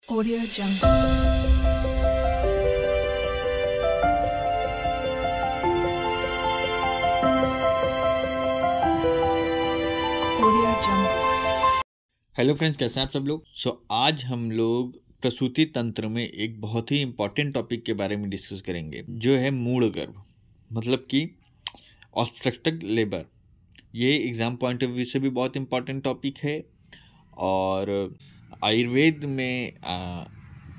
Audio Jungle. Audio Jungle. Hello friends, कैसे हैं आप सब लोग। आज हम लोग प्रसूति तंत्र में एक बहुत ही इम्पॉर्टेंट टॉपिक के बारे में डिस्कस करेंगे, जो है मूढ़ गर्भ, मतलब कि ऑब्स्ट्रक्टेड लेबर। ये एग्जाम पॉइंट ऑफ व्यू से भी बहुत इम्पॉर्टेंट टॉपिक है और आयुर्वेद में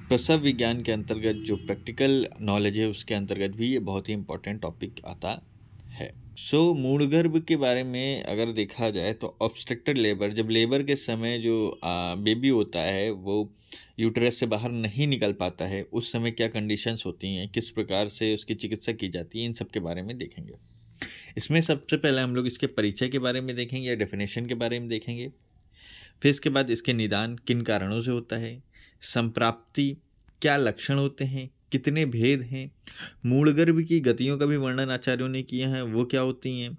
प्रसव विज्ञान के अंतर्गत जो प्रैक्टिकल नॉलेज है उसके अंतर्गत भी ये बहुत ही इम्पॉर्टेंट टॉपिक आता है। मूढ़ गर्भ के बारे में अगर देखा जाए तो ऑब्स्ट्रक्टेड लेबर, जब लेबर के समय जो बेबी होता है वो यूटरस से बाहर नहीं निकल पाता है, उस समय क्या कंडीशंस होती हैं, किस प्रकार से उसकी चिकित्सा की जाती है, इन सब के बारे में देखेंगे। इसमें सबसे पहले हम लोग इसके परिचय के बारे में देखेंगे या डेफिनेशन के बारे में देखेंगे। फिर इसके बाद इसके निदान किन कारणों से होता है, संप्राप्ति, क्या लक्षण होते हैं, कितने भेद हैं, मूढ़ गर्भ की गतियों का भी वर्णन आचार्यों ने किया है, वो क्या होती हैं,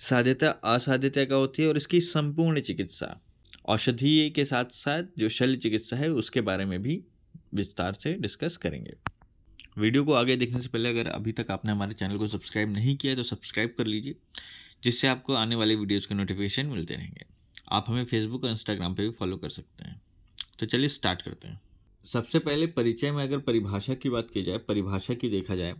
साध्यता असाध्यता क्या होती है और इसकी संपूर्ण चिकित्सा, औषधीय के साथ साथ जो शल्य चिकित्सा है उसके बारे में भी विस्तार से डिस्कस करेंगे। वीडियो को आगे देखने से पहले अगर अभी तक आपने हमारे चैनल को सब्सक्राइब नहीं किया है तो सब्सक्राइब कर लीजिए, जिससे आपको आने वाले वीडियोज़ के नोटिफिकेशन मिलते रहेंगे। आप हमें फेसबुक और इंस्टाग्राम पे भी फॉलो कर सकते हैं। तो चलिए स्टार्ट करते हैं। सबसे पहले परिचय में अगर परिभाषा की बात की जाए, परिभाषा की देखा जाए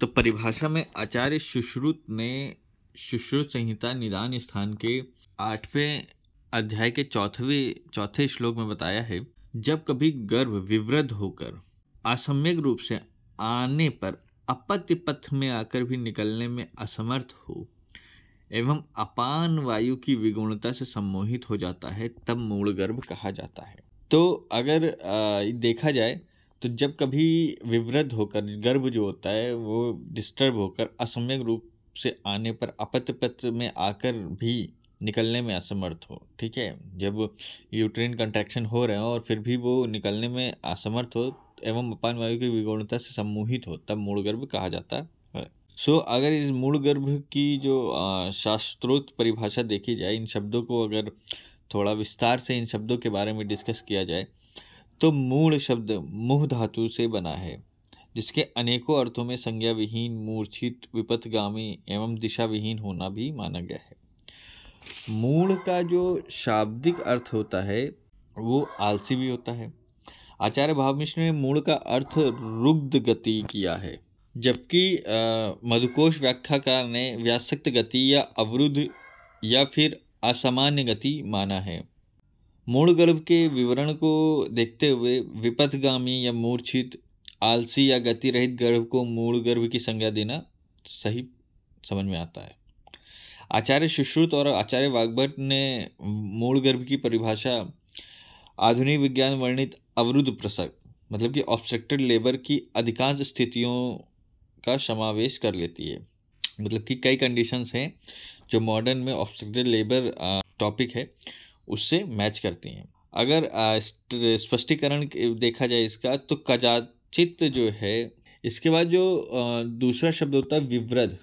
तो परिभाषा में आचार्य सुश्रुत ने सुश्रुत संहिता निदान स्थान के 8वें अध्याय के चौथे श्लोक में बताया है, जब कभी गर्भ विवृद्ध होकर असम्यक रूप से आने पर अपत्य पथ में आकर भी निकलने में असमर्थ हो एवं अपान वायु की विगुणता से सम्मोहित हो जाता है, तब मूढ़ गर्भ कहा जाता है। तो अगर देखा जाए तो जब कभी विवृद्ध होकर गर्भ जो होता है वो डिस्टर्ब होकर असम्यक रूप से आने पर अपत्य पथ में आकर भी निकलने में असमर्थ हो, ठीक है, जब यूट्राइन कंट्रैक्शन हो रहे हो और फिर भी वो निकलने में असमर्थ हो एवं अपान वायु की विगुणता से सम्मोहित हो, तब मूढ़ गर्भ कहा जाता है। अगर इस मूढ़ गर्भ की जो शास्त्रोक्त परिभाषा देखी जाए, इन शब्दों को अगर थोड़ा विस्तार से इन शब्दों के बारे में डिस्कस किया जाए तो मूढ़ शब्द मुह धातु से बना है, जिसके अनेकों अर्थों में संज्ञा विहीन, मूर्छित, विपथगामी एवं दिशा विहीन होना भी माना गया है। मूढ़ का जो शाब्दिक अर्थ होता है वो आलसी भी होता है। आचार्य भावमिश्र ने मूढ़ का अर्थ रुग्ध गति किया है, जबकि मधुकोश व्याख्याकार ने व्यासक्त गति या अवरुद्ध या फिर असामान्य गति माना है। मूढ़ गर्भ के विवरण को देखते हुए विपथगामी या मूर्छित, आलसी या गति रहित गर्भ को मूढ़ गर्भ की संज्ञा देना सही समझ में आता है। आचार्य सुश्रुत और आचार्य वाग्भट ने मूढ़ गर्भ की परिभाषा आधुनिक विज्ञान वर्णित अवरुद्ध प्रसव, मतलब कि ऑब्स्ट्रक्टेड लेबर की अधिकांश स्थितियों का समावेश कर लेती है। मतलब कि कई कंडीशंस हैं जो मॉडर्न में ऑब्स्ट्रक्टेड लेबर टॉपिक है उससे मैच करती हैं। अगर स्पष्टीकरण देखा जाए इसका तो कदाचित जो है, इसके बाद जो दूसरा शब्द होता है विवृद्ध,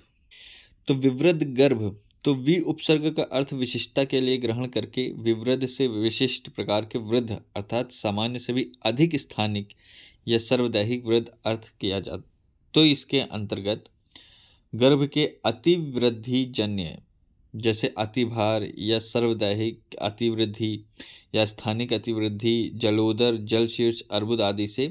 तो विवृद्ध गर्भ, तो वि उपसर्ग का अर्थ विशिष्टता के लिए ग्रहण करके विवृद्ध से विशिष्ट प्रकार के वृद्ध अर्थात सामान्य से भी अधिक स्थानिक या सर्वदैहिक वृद्ध अर्थ किया जाता। तो इसके अंतर्गत गर्भ के अतिवृद्धि जन्य जैसे अतिभार या सर्वदैहिक अतिवृद्धि या स्थानिक अतिवृद्धि, जलोदर, जलशीर्ष, अर्बुद आदि से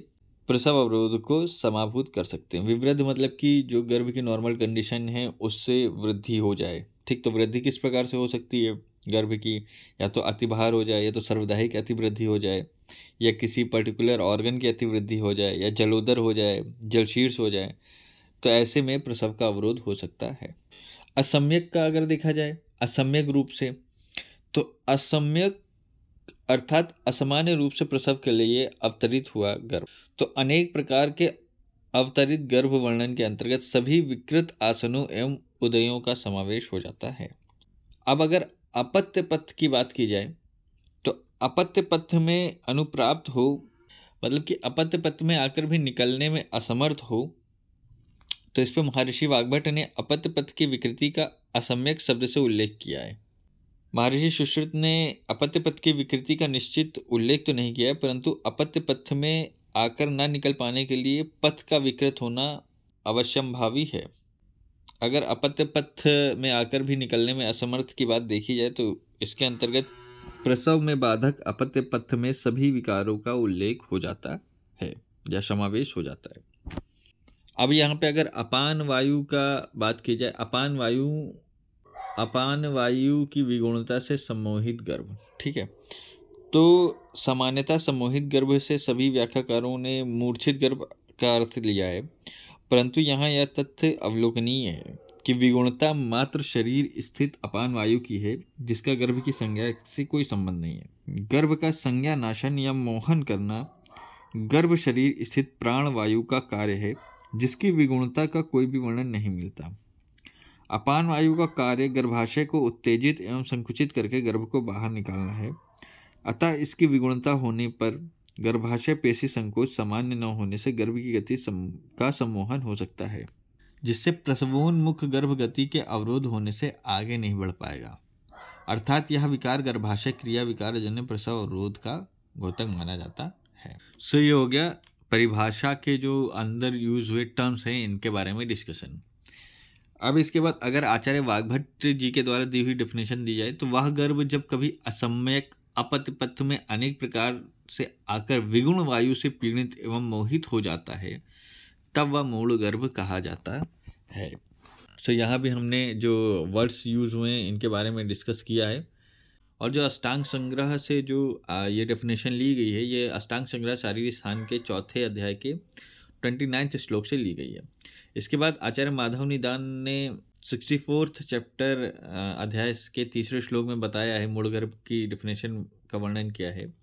प्रसव अवरोध को समाभूत कर सकते हैं। विवृद्ध मतलब कि जो गर्भ की नॉर्मल कंडीशन है उससे वृद्धि हो जाए, ठीक। तो वृद्धि किस प्रकार से हो सकती है गर्भ की, या तो अतिभार हो जाए, या तो सर्वदैहिक अतिवृद्धि हो जाए, या किसी पर्टिकुलर ऑर्गन की अतिवृद्धि हो जाए, या जलोदर हो जाए, जलशीर्ष हो जाए, तो ऐसे में प्रसव का अवरोध हो सकता है। असम्यक का अगर देखा जाए, असम्यक रूप से, तो असम्यक अर्थात असामान्य रूप से प्रसव के लिए अवतरित हुआ गर्भ। तो अनेक प्रकार के अवतरित गर्भ वर्णन के अंतर्गत सभी विकृत आसनों एवं उदयों का समावेश हो जाता है। अब अगर अपत्य पथ की बात की जाए तो अपत्य पथ में अनुप्राप्त हो, मतलब कि अपत्य पथ में आकर भी निकलने में असमर्थ हो, तो इस पर महर्षि वाग्भट ने अपत्य पथ की विकृति का असम्यक शब्द से उल्लेख किया है। महर्षि सुश्रुत ने अपत्य पथ की विकृति का निश्चित उल्लेख तो नहीं किया है, परंतु अपत्य पथ में आकर न निकल पाने के लिए पथ का विकृत होना अवश्यंभावी है। अगर अपत्य पथ में आकर भी निकलने में असमर्थ की बात देखी जाए तो इसके अंतर्गत प्रसव में बाधक अपत्य पथ में सभी विकारों का उल्लेख हो जाता है या समावेश हो जाता है। अब यहाँ पे अगर अपान वायु का बात की जाए, अपान वायु की विगुणता से सम्मोहित गर्भ, ठीक है, तो सामान्यतः सम्मोहित गर्भ से सभी व्याख्याकारों ने मूर्छित गर्भ का अर्थ लिया है, परंतु यहाँ यह तथ्य अवलोकनीय है कि विगुणता मात्र शरीर स्थित अपान वायु की है, जिसका गर्भ की संज्ञा से कोई संबंध नहीं है। गर्भ का संज्ञा नाशन या मोहन करना गर्भ शरीर स्थित प्राण वायु का कार्य है, जिसकी विगुणता का कोई भी वर्णन नहीं मिलता। अपान वायु का कार्य गर्भाशय को उत्तेजित एवं संकुचित करके गर्भ को बाहर निकालना है, अतः इसकी विगुणता होने पर गर्भाशय पेशी संकोच सामान्य न होने से गर्भ की गति का सम्मोहन हो सकता है, जिससे प्रसवोन्मुख गर्भ गति के अवरोध होने से आगे नहीं बढ़ पाएगा। अर्थात यह विकार गर्भाशय क्रिया विकार जन्य प्रसव अवरोध का घोतक माना जाता है। सो ये हो गया परिभाषा के जो अंदर यूज हुए टर्म्स हैं इनके बारे में डिस्कशन। अब इसके बाद अगर आचार्य वाग्भट्ट जी के द्वारा दी हुई डेफिनेशन दी जाए तो वह गर्भ जब कभी असम्यक अपत्य पथ में अनेक प्रकार से आकर विगुण वायु से पीड़ित एवं मोहित हो जाता है, तब वह मूल गर्भ कहा जाता है। सो यहाँ भी हमने जो वर्ड्स यूज हुए हैं इनके बारे में डिस्कस किया है, और जो अष्टांग संग्रह से जो ये डेफिनेशन ली गई है, ये अष्टांग संग्रह शारीरिक स्थान के 4थे अध्याय के 29वें श्लोक से ली गई है। इसके बाद आचार्य माधव निदान ने 64th चैप्टर अध्याय के 3रे श्लोक में बताया है, मूल गर्भ की डेफिनेशन का वर्णन किया है।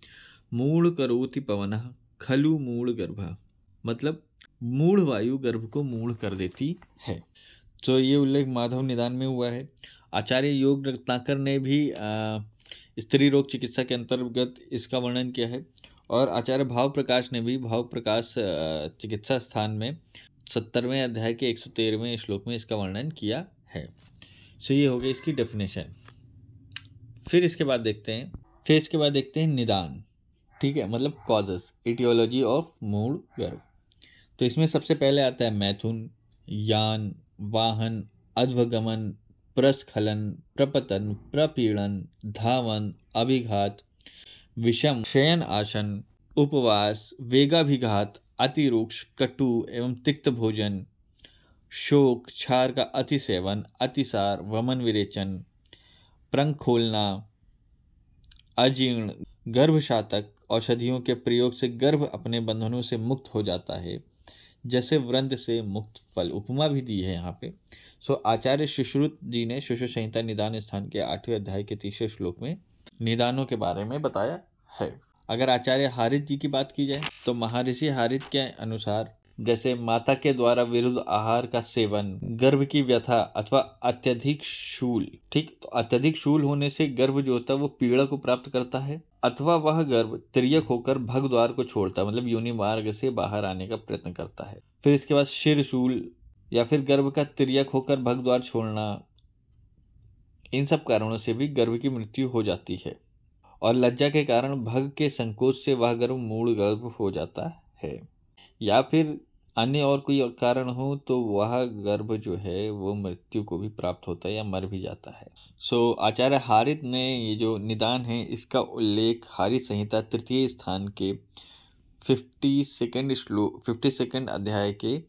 मूल करोति पवनः खलु मूल गर्भ, मतलब मूल वायु गर्भ को मूल कर देती है। तो ये उल्लेख माधव निदान में हुआ है। आचार्य योग रत्नाकर ने भी स्त्री रोग चिकित्सा के अंतर्गत इसका वर्णन किया है, और आचार्य भाव प्रकाश ने भी भाव प्रकाश चिकित्सा स्थान में 70वें अध्याय के 113वें श्लोक में इसका वर्णन किया है। सो ये हो गई इसकी डेफिनेशन। फिर इसके बाद देखते हैं निदान, ठीक है, मतलब कॉजेस, इटियोलॉजी ऑफ मूल गर्भ। तो इसमें सबसे पहले आता है मैथुन, यान, वाहन, अध्वगमन, प्रस्खलन, प्रपतन, प्रपीड़न, धावन, अभिघात, विषम, शयन आसन, उपवास, वेगाभिघात, अतिरूक्ष, कटु एवं तिक्त भोजन, शोक, क्षार का अतिसेवन, अतिसार, वमन विरेचन, प्रंख खोलना, अजीर्ण, गर्भशातक औषधियों के प्रयोग से गर्भ अपने बंधनों से मुक्त हो जाता है, जैसे व्रंद से मुक्त फल। उपमा भी दी है यहाँ पे। सो आचार्य सुश्रुत जी ने सुश्रुत संहिता निदान स्थान के 8वें अध्याय के 3रे श्लोक में निदानों के बारे में बताया है। अगर आचार्य हारित जी की बात की जाए तो महर्षि हारित के अनुसार जैसे माता के द्वारा विरुद्ध आहार का सेवन, गर्भ की व्यथा अथवा अत्यधिक शूल, ठीक, तो अत्यधिक शूल होने से गर्भ जो होता है वो पीड़ा को प्राप्त करता है, अथवा वह गर्भ तिर्यक होकर भग द्वार को छोड़ता है, मतलब योनि मार्ग से बाहर आने का प्रयत्न करता है। फिर इसके बाद शिर शूल या फिर गर्भ का तिर्यक होकर भग द्वार छोड़ना, इन सब कारणों से भी गर्भ की मृत्यु हो जाती है, और लज्जा के कारण भग के संकोच से वह गर्भ मूल गर्भ हो जाता है, या फिर अन्य और कोई कारण हो तो वह गर्भ जो है वो मृत्यु को भी प्राप्त होता है या मर भी जाता है। सो आचार्य हारित ने ये जो निदान है इसका उल्लेख हारित संहिता 3य स्थान के 52nd अध्याय के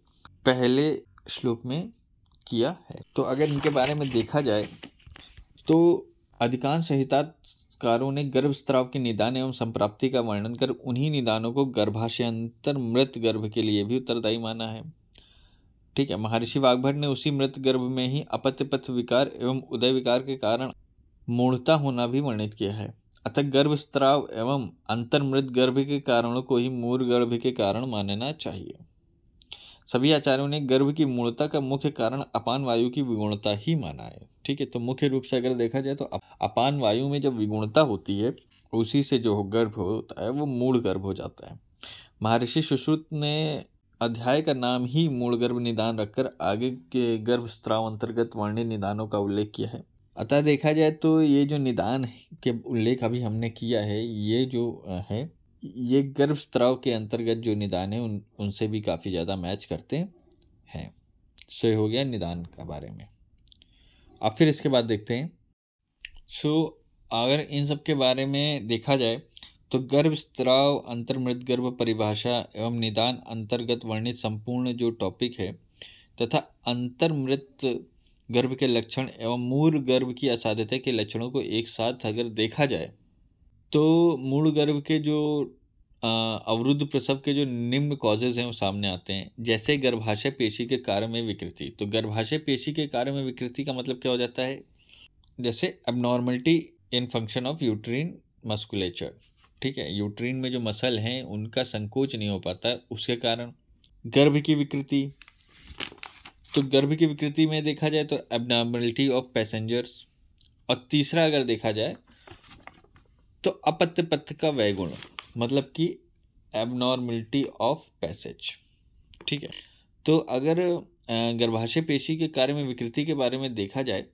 पहले श्लोक में किया है। तो अगर इनके बारे में देखा जाए तो अधिकांश संहिताकारों ने गर्भस्राव के निदान एवं संप्राप्ति का वर्णन कर उन्हीं निदानों को गर्भाशयांतर मृत गर्भ के लिए भी उत्तरदायी माना है, ठीक है। महर्षि वाग्भट ने उसी मृत गर्भ में ही अपत्य पथ विकार एवं उदय विकार के कारण मूढ़ता होना भी वर्णित किया है, अतः गर्भस्राव एवं अंतर्मृत गर्भ के कारणों को ही मूल गर्भ के कारण मानना चाहिए। सभी आचार्यों ने गर्भ की मूलता का मुख्य कारण अपान वायु की विगुणता ही माना है, ठीक है। तो मुख्य रूप से अगर देखा जाए तो अपान वायु में जब विगुणता होती है उसी से जो गर्भ होता है वो मूल गर्भ हो जाता है। महर्षि सुश्रुत ने अध्याय का नाम ही मूल गर्भ निदान रखकर आगे के गर्भस्राव अंतर्गत वर्णित निदानों का उल्लेख किया है। अतः देखा जाए तो ये जो निदान के उल्लेख अभी हमने किया है, ये जो है, ये गर्भस्राव के अंतर्गत जो निदान है उनसे भी काफ़ी ज़्यादा मैच करते हैं। सो ये हो गया निदान के बारे में। अब फिर इसके बाद देखते हैं। अगर इन सब के बारे में देखा जाए तो गर्भस्राव, अंतर्मृत परिभाषा एवं निदान अंतर्गत वर्णित संपूर्ण जो टॉपिक है तथा अंतर्मृत गर्भ के लक्षण एवं मूल गर्भ की असाध्यता के लक्षणों को एक साथ अगर देखा जाए तो मूल गर्भ के जो अवरुद्ध प्रसव के जो निम्न कॉजेज हैं वो सामने आते हैं। जैसे गर्भाशय पेशी के कार्य में विकृति। तो गर्भाशय पेशी के कार्य में विकृति का मतलब क्या हो जाता है? जैसे abnormality in function of uterine musculature, ठीक है, यूट्रीन में जो मसल हैं उनका संकोच नहीं हो पाता, उसके कारण गर्भ की विकृति। तो गर्भ की विकृति में देखा जाए तो एबनॉर्मलिटी ऑफ पैसेंजर्स। और तीसरा अगर देखा जाए तो अपत्य पथ का वैगुण, मतलब कि एबनॉर्मलिटी ऑफ पैसेज, ठीक है। तो अगर गर्भाशय पेशी के कार्य में विकृति के बारे में देखा जाए,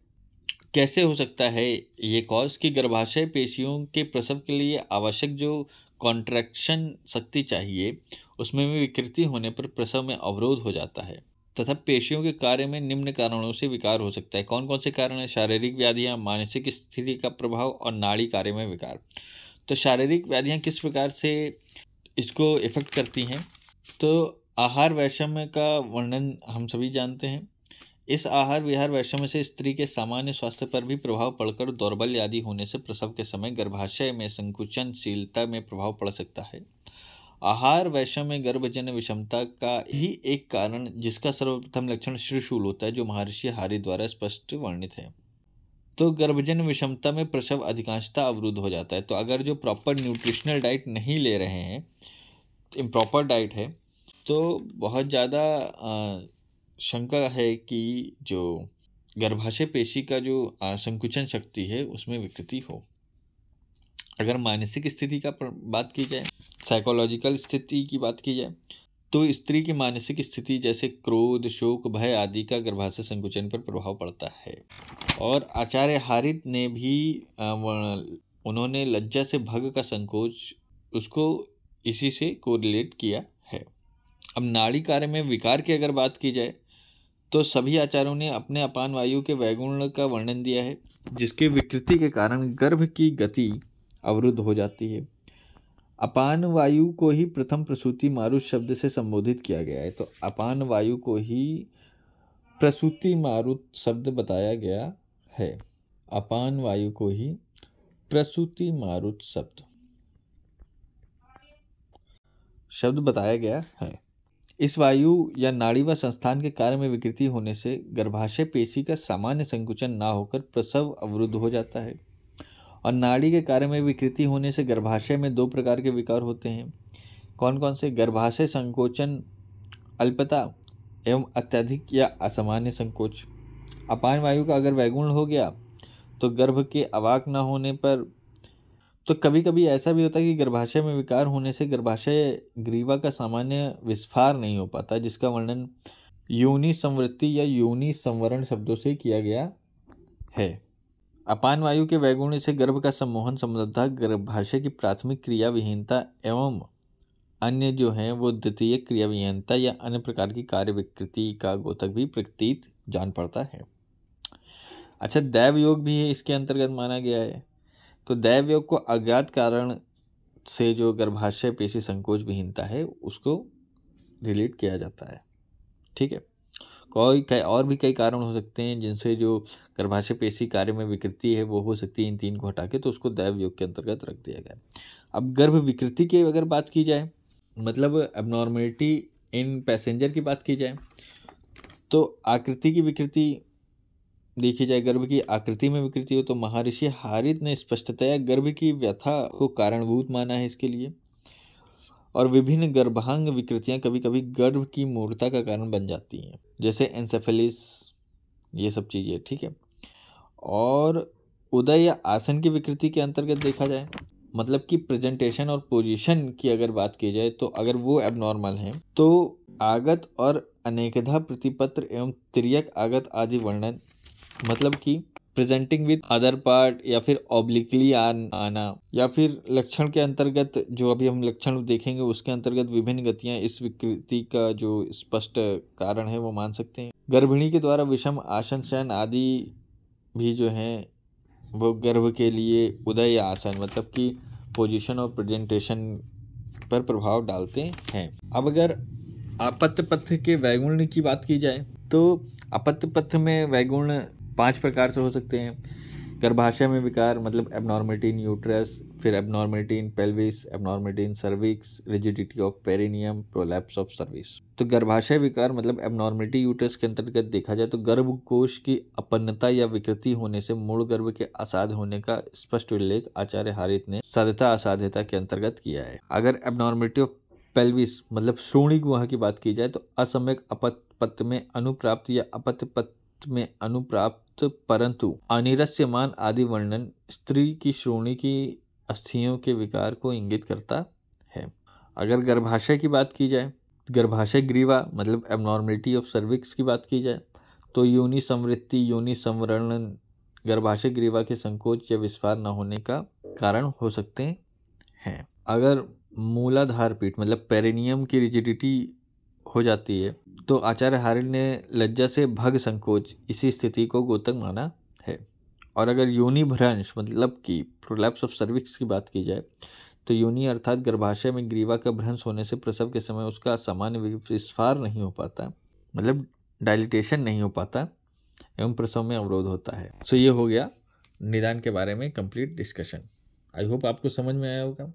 कैसे हो सकता है ये कॉज कि गर्भाशय पेशियों के प्रसव के लिए आवश्यक जो कॉन्ट्रैक्शन शक्ति चाहिए उसमें भी विकृति होने पर प्रसव में अवरोध हो जाता है तथा पेशियों के कार्य में निम्न कारणों से विकार हो सकता है। कौन कौन से कारण हैं? शारीरिक व्याधियां, मानसिक स्थिति का प्रभाव और नाड़ी कार्य में विकार। तो शारीरिक व्याधियां किस प्रकार से इसको इफेक्ट करती हैं? तो आहार वैषम्य का वर्णन हम सभी जानते हैं। इस आहार विहार वैषम्य से स्त्री के सामान्य स्वास्थ्य पर भी प्रभाव पड़कर दौर्बल्य आदि होने से प्रसव के समय गर्भाशय में संकुचनशीलता में प्रभाव पड़ सकता है। आहार वैषम्य गर्भजन्य विषमता का ही एक कारण, जिसका सर्वप्रथम लक्षण शिशुशूल होता है, जो महर्षि हारी द्वारा स्पष्ट वर्णित है। तो गर्भजन्य विषमता में प्रसव अधिकांशतः अवरुद्ध हो जाता है। तो अगर जो प्रॉपर न्यूट्रिशनल डाइट नहीं ले रहे हैं, इम्प्रॉपर डाइट है, तो बहुत ज़्यादा शंका है कि जो गर्भाशय पेशी का जो संकुचन शक्ति है उसमें विकृति हो। अगर मानसिक स्थिति का बात की जाए, साइकोलॉजिकल स्थिति की बात की जाए, तो स्त्री की मानसिक स्थिति जैसे क्रोध, शोक, भय आदि का गर्भाशय संकुचन पर प्रभाव पड़ता है। और आचार्य हारित ने भी उन्होंने लज्जा से भग का संकोच, उसको इसी से कोरिलेट किया है। अब नाड़ी कार्य में विकार की अगर बात की जाए तो सभी आचार्यों ने अपने अपान वायु के वैगुण का वर्णन दिया है, जिसके विकृति के कारण गर्भ की गति अवरुद्ध हो जाती है। अपान वायु को ही प्रथम प्रसूति मारुत शब्द से संबोधित किया गया है। तो अपान वायु को ही प्रसूति मारुत शब्द बताया गया है। अपान वायु को ही प्रसूति मारुत शब्द बताया गया है। इस वायु या नाड़ी व संस्थान के कार्य में विकृति होने से गर्भाशय पेशी का सामान्य संकुचन ना होकर प्रसव अवरुद्ध हो जाता है। और नाड़ी के कार्य में विकृति होने से गर्भाशय में दो प्रकार के विकार होते हैं। कौन कौन से? गर्भाशय संकोचन, अल्पता एवं अत्यधिक या असामान्य संकोच। अपान वायु का अगर वैगुण हो गया तो गर्भ के अवाक न होने पर, तो कभी कभी ऐसा भी होता है कि गर्भाशय में विकार होने से गर्भाशय ग्रीवा का सामान्य विस्फार नहीं हो पाता, जिसका वर्णन योनि संवृत्ति या योनि संवरण शब्दों से किया गया है। अपान वायु के वैगुण्य से गर्भ का सम्मोहन संबंधतः गर्भाशय की प्राथमिक क्रिया विहीनता एवं अन्य जो हैं वो द्वितीय क्रिया विहीनता या अन्य प्रकार की कार्य विकृति का गोतक भी प्रतीत जान पड़ता है। अच्छा, दैव योग भी इसके अंतर्गत माना गया है। तो दैव योग को अज्ञात कारण से जो गर्भाशय पेशी संकोच विहीनता है उसको रिलेट किया जाता है, ठीक है। और भी कई कारण हो सकते हैं जिनसे जो गर्भाशय पेशी कार्य में विकृति है वो हो सकती है। इन तीन को हटा के तो उसको दैव योग के अंतर्गत रख दिया गया। अब गर्भ विकृति की अगर बात की जाए, मतलब एबनॉर्मलिटी इन पैसेंजर की बात की जाए, तो आकृति की विकृति देखी जाए, गर्भ की आकृति में विकृति हो तो महर्षि हारित ने स्पष्टतया गर्भ की व्यथा को कारणभूत माना है इसके लिए। और विभिन्न गर्भांग विकृतियां कभी कभी गर्भ की मूर्छा का कारण बन जाती हैं, जैसे एंसेफेलिस, ये सब चीज़ें, ठीक है। और उदय या आसन की विकृति के अंतर्गत देखा जाए, मतलब कि प्रेजेंटेशन और पोजीशन की अगर बात की जाए, तो अगर वो एबनॉर्मल है तो आगत और अनेकधा प्रतिपत्र एवं तिर्यक आगत आदि वर्णन, मतलब कि प्रेजेंटिंग विद अदर पार्ट, या फिर ऑब्लिकली आना, या फिर लक्षण के अंतर्गत, जो अभी हम लक्षण देखेंगे उसके अंतर्गत विभिन्न गतियां इस विकृति का जो स्पष्ट कारण है वो मान सकते हैं। गर्भिणी के द्वारा विषम आसन शयन आदि भी जो है वो गर्भ के लिए उदय या आसन मतलब कि पोजीशन और प्रेजेंटेशन पर प्रभाव डालते हैं। अब अगर आपत्ति पथ के वैगुण्य की बात की जाए तो आपत्ति पथ में वैगुण्य 5 प्रकार से हो सकते हैं। गर्भाशय में विकार मतलब एबनॉर्मलिटी इन यूट्रस, फिर abnormality in pelvis, abnormality in cervix, rigidity of perineum, prolapse of service. तो गर्भाशय विकार मतलब एबनॉर्मलिटी यूट्रस के अंतर्गत देखा जाए तो गर्भकोश की अपन्नता या विकृति होने से मूल गर्भ के असाध होने का स्पष्ट उल्लेख आचार्य हारित ने साध्यता असाध्यता के अंतर्गत किया है। अगर एबनॉर्मलिटी ऑफ पेल्विस मतलब श्रोणी गुहा की बात की जाए तो असम्यक अपत्य में अनुप्राप्त या अपत्य पथ में अनुप्राप्त परंतु अनिरस्यमान आदि वर्णन स्त्री की श्रोणी की अस्थियों के विकार को इंगित करता है। अगर गर्भाशय की बात की जाए, गर्भाशय ग्रीवा मतलब एबनॉर्मलिटी ऑफ सर्विक्स की बात की जाए तो योनि संवृत्ति, योनि संवरणन गर्भाशय ग्रीवा के संकोच या विस्फार न होने का कारण हो सकते हैं। अगर मूलाधार पीठ मतलब पेरिनियम की रिजिडिटी हो जाती है तो आचार्य हारिल ने लज्जा से भग संकोच इसी स्थिति को गोतक माना है। और अगर योनि भ्रंश मतलब कि प्रोलैप्स ऑफ सर्विक्स की बात की जाए तो योनि अर्थात गर्भाशय में ग्रीवा का भ्रंश होने से प्रसव के समय उसका सामान्य विस्फार नहीं हो पाता, मतलब डायलिटेशन नहीं हो पाता एवं प्रसव में अवरोध होता है। सो ये हो गया निदान के बारे में कंप्लीट डिस्कशन। आई होप आपको समझ में आया होगा।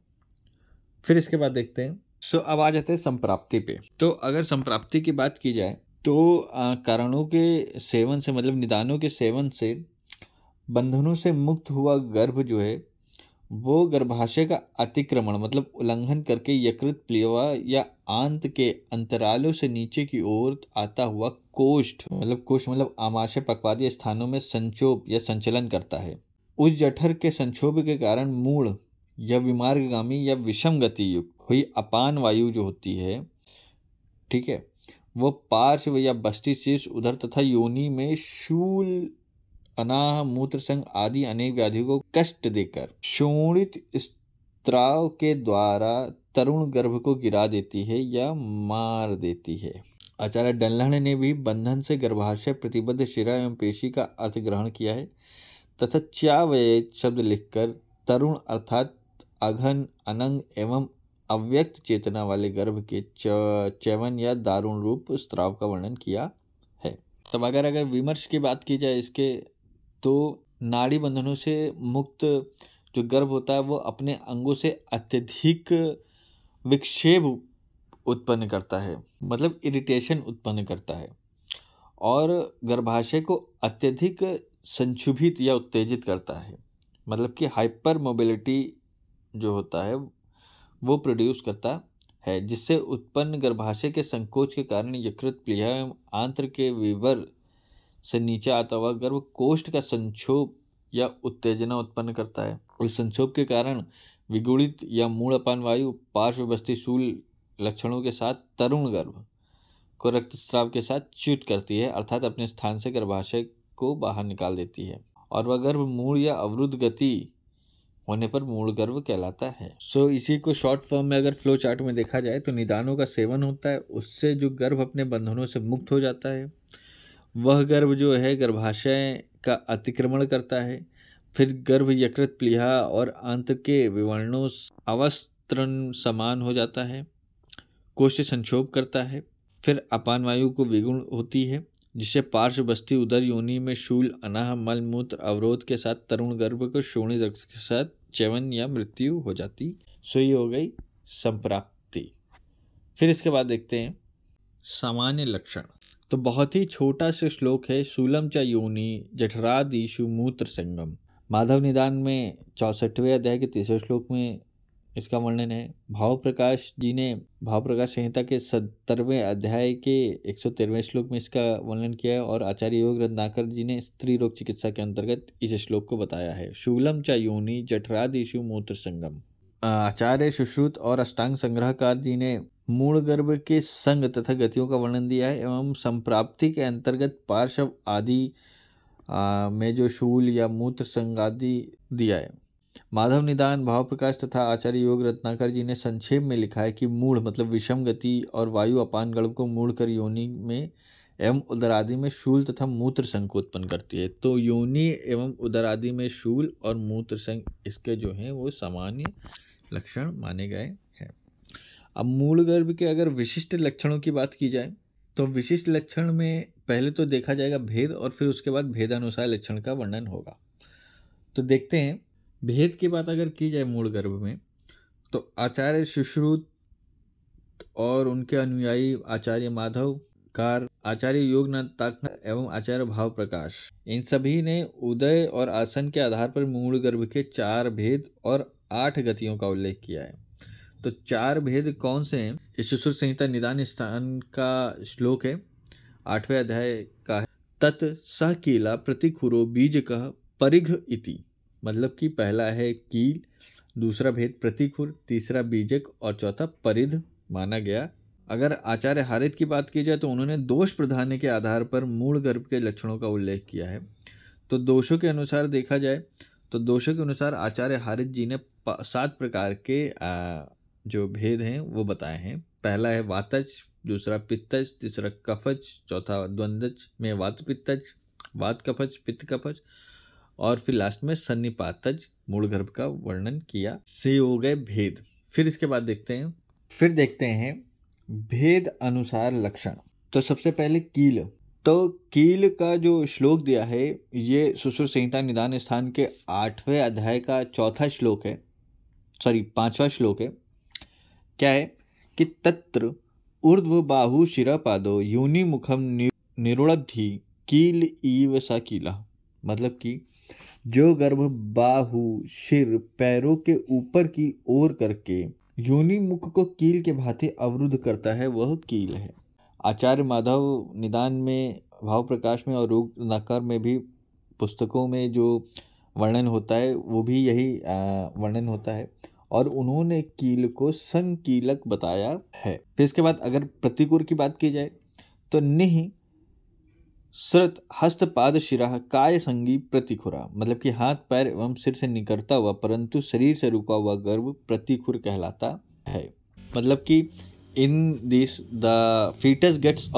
फिर इसके बाद देखते हैं अब आ जाते हैं संप्राप्ति पे। तो अगर संप्राप्ति की बात की जाए तो कारणों के सेवन से मतलब निदानों के सेवन से बंधनों से मुक्त हुआ गर्भ जो है वो गर्भाशय का अतिक्रमण मतलब उल्लंघन करके यकृत प्लीवा या आंत के अंतरालों से नीचे की ओर आता हुआ कोष्ठ मतलब आमाशय पक्वादी स्थानों में संक्षोभ या संचलन करता है। उस जठर के संक्षोभ के कारण मूढ़ या विमार्गगामी या विषम गति युक्त हुई अपान वायु जो होती है, ठीक है, वो पार्श्व या बस्ती शीर्ष उधर तथा योनि में शूल अनाह मूत्र संग आदि अनेक व्याधियों को कष्ट देकर शोणित स्त्राव के द्वारा तरुण गर्भ को गिरा देती है या मार देती है। आचार्य डल्हण ने भी बंधन से गर्भाशय प्रतिबद्ध शिरा एवं पेशी का अर्थ ग्रहण किया है तथा च्यावय शब्द लिखकर तरुण अर्थात अघन अनंग एवं अव्यक्त चेतना वाले गर्भ के च्यवन या दारुण रूप स्त्राव का वर्णन किया है। तब अगर विमर्श की बात की जाए इसके तो नाड़ी बंधनों से मुक्त जो गर्भ होता है वो अपने अंगों से अत्यधिक विक्षेप उत्पन्न करता है मतलब इरिटेशन उत्पन्न करता है और गर्भाशय को अत्यधिक संक्षुभित या उत्तेजित करता है मतलब कि हाइपर मोबिलिटी जो होता है वो प्रोड्यूस करता है जिससे उत्पन्न गर्भाशय के संकोच के कारण यकृत प्लीहा एवं आंत्र के विवर से नीचे आता हुआ गर्भ कोष्ठ का संक्षोभ या उत्तेजना उत्पन्न करता है। उस संक्षोभ के कारण विगुणित या मूढ़ अपान वायु पार्श्वबस्ती शूल लक्षणों के साथ तरुण गर्भ को रक्तस्राव के साथ च्युत करती है अर्थात अपने स्थान से गर्भाशय को बाहर निकाल देती है और वह गर्भ मूढ़ या अवरुद्ध गति होने पर मूढ़ गर्भ कहलाता है। इसी को शॉर्ट फॉर्म में अगर फ्लो चार्ट में देखा जाए तो निदानों का सेवन होता है, उससे जो गर्भ अपने बंधनों से मुक्त हो जाता है वह गर्भ जो है गर्भाशय का अतिक्रमण करता है, फिर गर्भ यकृत प्लीहा और आंत के विवर्णों अवस्त्रन समान हो जाता है, कोष्ठ संक्षोभ करता है, फिर अपान वायु को विगुण होती है जिससे पार्श्व बस्ती उदर योनि में शूल अनाह मल मूत्र अवरोध के साथ तरुण गर्भ को शोणित रक्त के साथ च्यवन या मृत्यु हो जाती। ये हो गई संप्राप्ति। फिर इसके बाद देखते हैं सामान्य लक्षण। तो बहुत ही छोटा सा श्लोक है, शूलम च योनि जठरादिषु मूत्र संगम। माधव निदान में 64वें अध्याय के 3 श्लोक में इसका वर्णन है। भाव प्रकाश जी ने भाव प्रकाश संहिता के 70वें अध्याय के 113वें श्लोक में इसका वर्णन किया है और आचार्य योग रत्नाकर जी ने स्त्री रोग चिकित्सा के अंतर्गत इस श्लोक को बताया है। शूलम च योनि जठरादिषु मूत्र संगम। आचार्य सुश्रुत और अष्टांग संग्रहकार जी ने मूल गर्भ के संग तथा गतियों का वर्णन दिया है एवं संप्राप्ति के अंतर्गत पार्श्व आदि में जो शूल या मूत्र संगादि दिया है। माधव निदान, भाव प्रकाश तथा आचार्य योग रत्नाकर जी ने संक्षेप में लिखा है कि मूढ़ मतलब विषम गति और वायु अपान गण को मूढ़ कर योनि में एवं उदर आदि में शूल तथा मूत्र संघ को उत्पन्न करती है। तो योनि एवं उदर आदि में शूल और मूत्र संघ इसके जो हैं वो सामान्य लक्षण माने गए हैं। अब मूल गर्भ के अगर विशिष्ट लक्षणों की बात की जाए तो विशिष्ट लक्षण में पहले तो देखा जाएगा भेद और फिर उसके बाद भेदानुसार लक्षण का वर्णन होगा। तो देखते हैं भेद की बात अगर की जाए मूल गर्भ में तो आचार्य सुश्रुत और उनके अनुयायी आचार्य माधव कार, आचार्य योगनाथाकर एवं आचार्य भाव प्रकाश, इन सभी ने उदय और आसन के आधार पर मूल गर्भ के 4 भेद और 8 गतियों का उल्लेख किया है। तो 4 भेद कौन से हैं? इस सुश्रुत संहिता निदान स्थान का श्लोक है, 8वें अध्याय का है। तत् सह कीला प्रतिखुरो बीजकः परिघ इति, मतलब कि पहला है कील, दूसरा भेद प्रतिखुर, तीसरा बीजक और चौथा परिध माना गया। अगर आचार्य हारित की बात की जाए तो उन्होंने दोष प्रधान्य के आधार पर मूल गर्भ के लक्षणों का उल्लेख किया है। तो दोषों के अनुसार देखा जाए तो दोषों के अनुसार आचार्य हारित जी ने 7 प्रकार के जो भेद हैं वो बताए हैं। पहला है वातज, दूसरा पित्तज, तीसरा कफज, चौथा द्वंद्वज में वात पित्तज, वात कफज, पित्त कफज और फिर लास्ट में सन्निपातज मूल गर्भ का वर्णन किया। से हो गए भेद। फिर इसके बाद देखते हैं भेद अनुसार लक्षण। तो सबसे पहले कील। तो कील का जो श्लोक दिया है ये सुश्रुत संहिता निदान स्थान के 8वें अध्याय का 4था श्लोक है, 5वां श्लोक है। क्या है कि तत्र ऊर्ध्व बाहु शिरा पादो योनि मुखम निरुणद्धि कील ईव सा कीला, मतलब कि जो गर्भ बाहु शिर पैरों के ऊपर की ओर करके योनि मुख को कील के भांति अवरुद्ध करता है वह कील है। आचार्य माधव निदान में, भाव प्रकाश में और योग रत्नाकर में भी पुस्तकों में जो वर्णन होता है वो भी यही वर्णन होता है और उन्होंने कील को संकीलक बताया है। फिर इसके बाद अगर प्रतिकूल की बात की जाए तो निह श्रत हस्तपाद शिरा काय संगी प्रतिखुरा, मतलब कि हाथ पैर एवं सिर से निकलता हुआ परंतु शरीर से रुका हुआ गर्भ प्रतिखुर कहलाता है। मतलब कि in this the fetus gets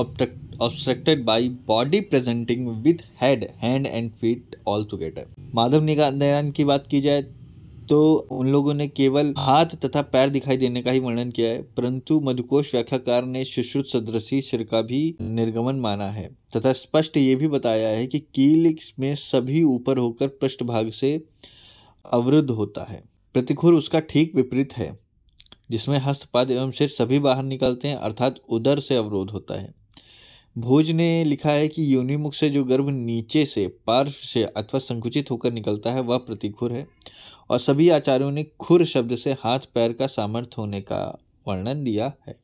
obstructed by body presenting with head, hand and feet all together। Madhav निदान की बात की जाए तो उन लोगों ने केवल हाथ तथा पैर दिखाई देने का ही वर्णन किया है, परंतु मधुकोश व्याख्याकार ने सुश्रुत सदृशी सिर का भी निर्गमन माना है तथा स्पष्ट ये भी बताया है कि कील में सभी ऊपर होकर पृष्ठभाग से अवरुद्ध होता है। प्रतिखुर उसका ठीक विपरीत है जिसमें हस्तपाद एवं सिर सभी बाहर निकलते हैं, अर्थात उदर से अवरोध होता है। भोज ने लिखा है कि योनिमुख से जो गर्भ नीचे से, पार्श्व से अथवा संकुचित होकर निकलता है वह प्रतिखुर है और सभी आचार्यों ने खुर शब्द से हाथ पैर का सामर्थ्य होने का वर्णन दिया है।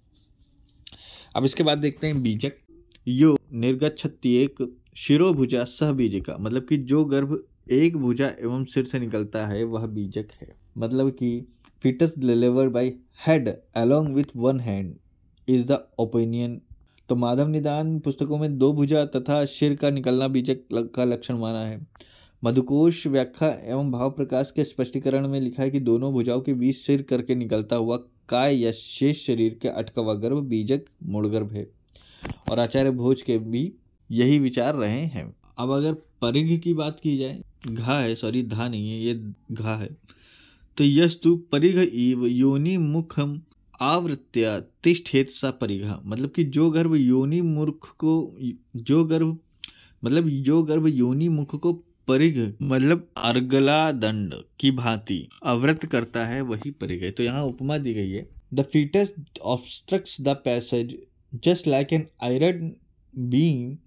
अब इसके बाद देखते हैं बीजक। यो निर्गच्छत्येक शिरोभुजा सह बीजिका, मतलब कि जो गर्भ एक भुजा एवं सिर से निकलता है वह बीजक है। मतलब कि fetus delivered by head along with one hand is the opinion। तो माधव निदान पुस्तकों में 2 भुजा तथा सिर का निकलना बीजक का लक्षण माना है। मधुकोश व्याख्या एवं भाव प्रकाश के स्पष्टीकरण में लिखा है कि दोनों भुजाओं के बीच सिर करके निकलता हुआ काय या शेष शरीर के अटका हुआ गर्भ बीजक मूल गर्भ है और आचार्य भोज के भी यही विचार रहे हैं। अब अगर परिघ की बात की जाए, घा है, सॉरी धा नहीं है, ये घा है। तो यस्तु परिघ इव योनि मुखम आवृत्या तिष्ठेत सा परिघा, मतलब कि जो गर्भ योनि मुख को, जो गर्भ योनि मुख को परिघ मतलब अर्गला दंड की भांति अवृत करता है वही परिघ है। तो यहाँ उपमा दी गई है, the foetus obstructs the passage just like an iron beam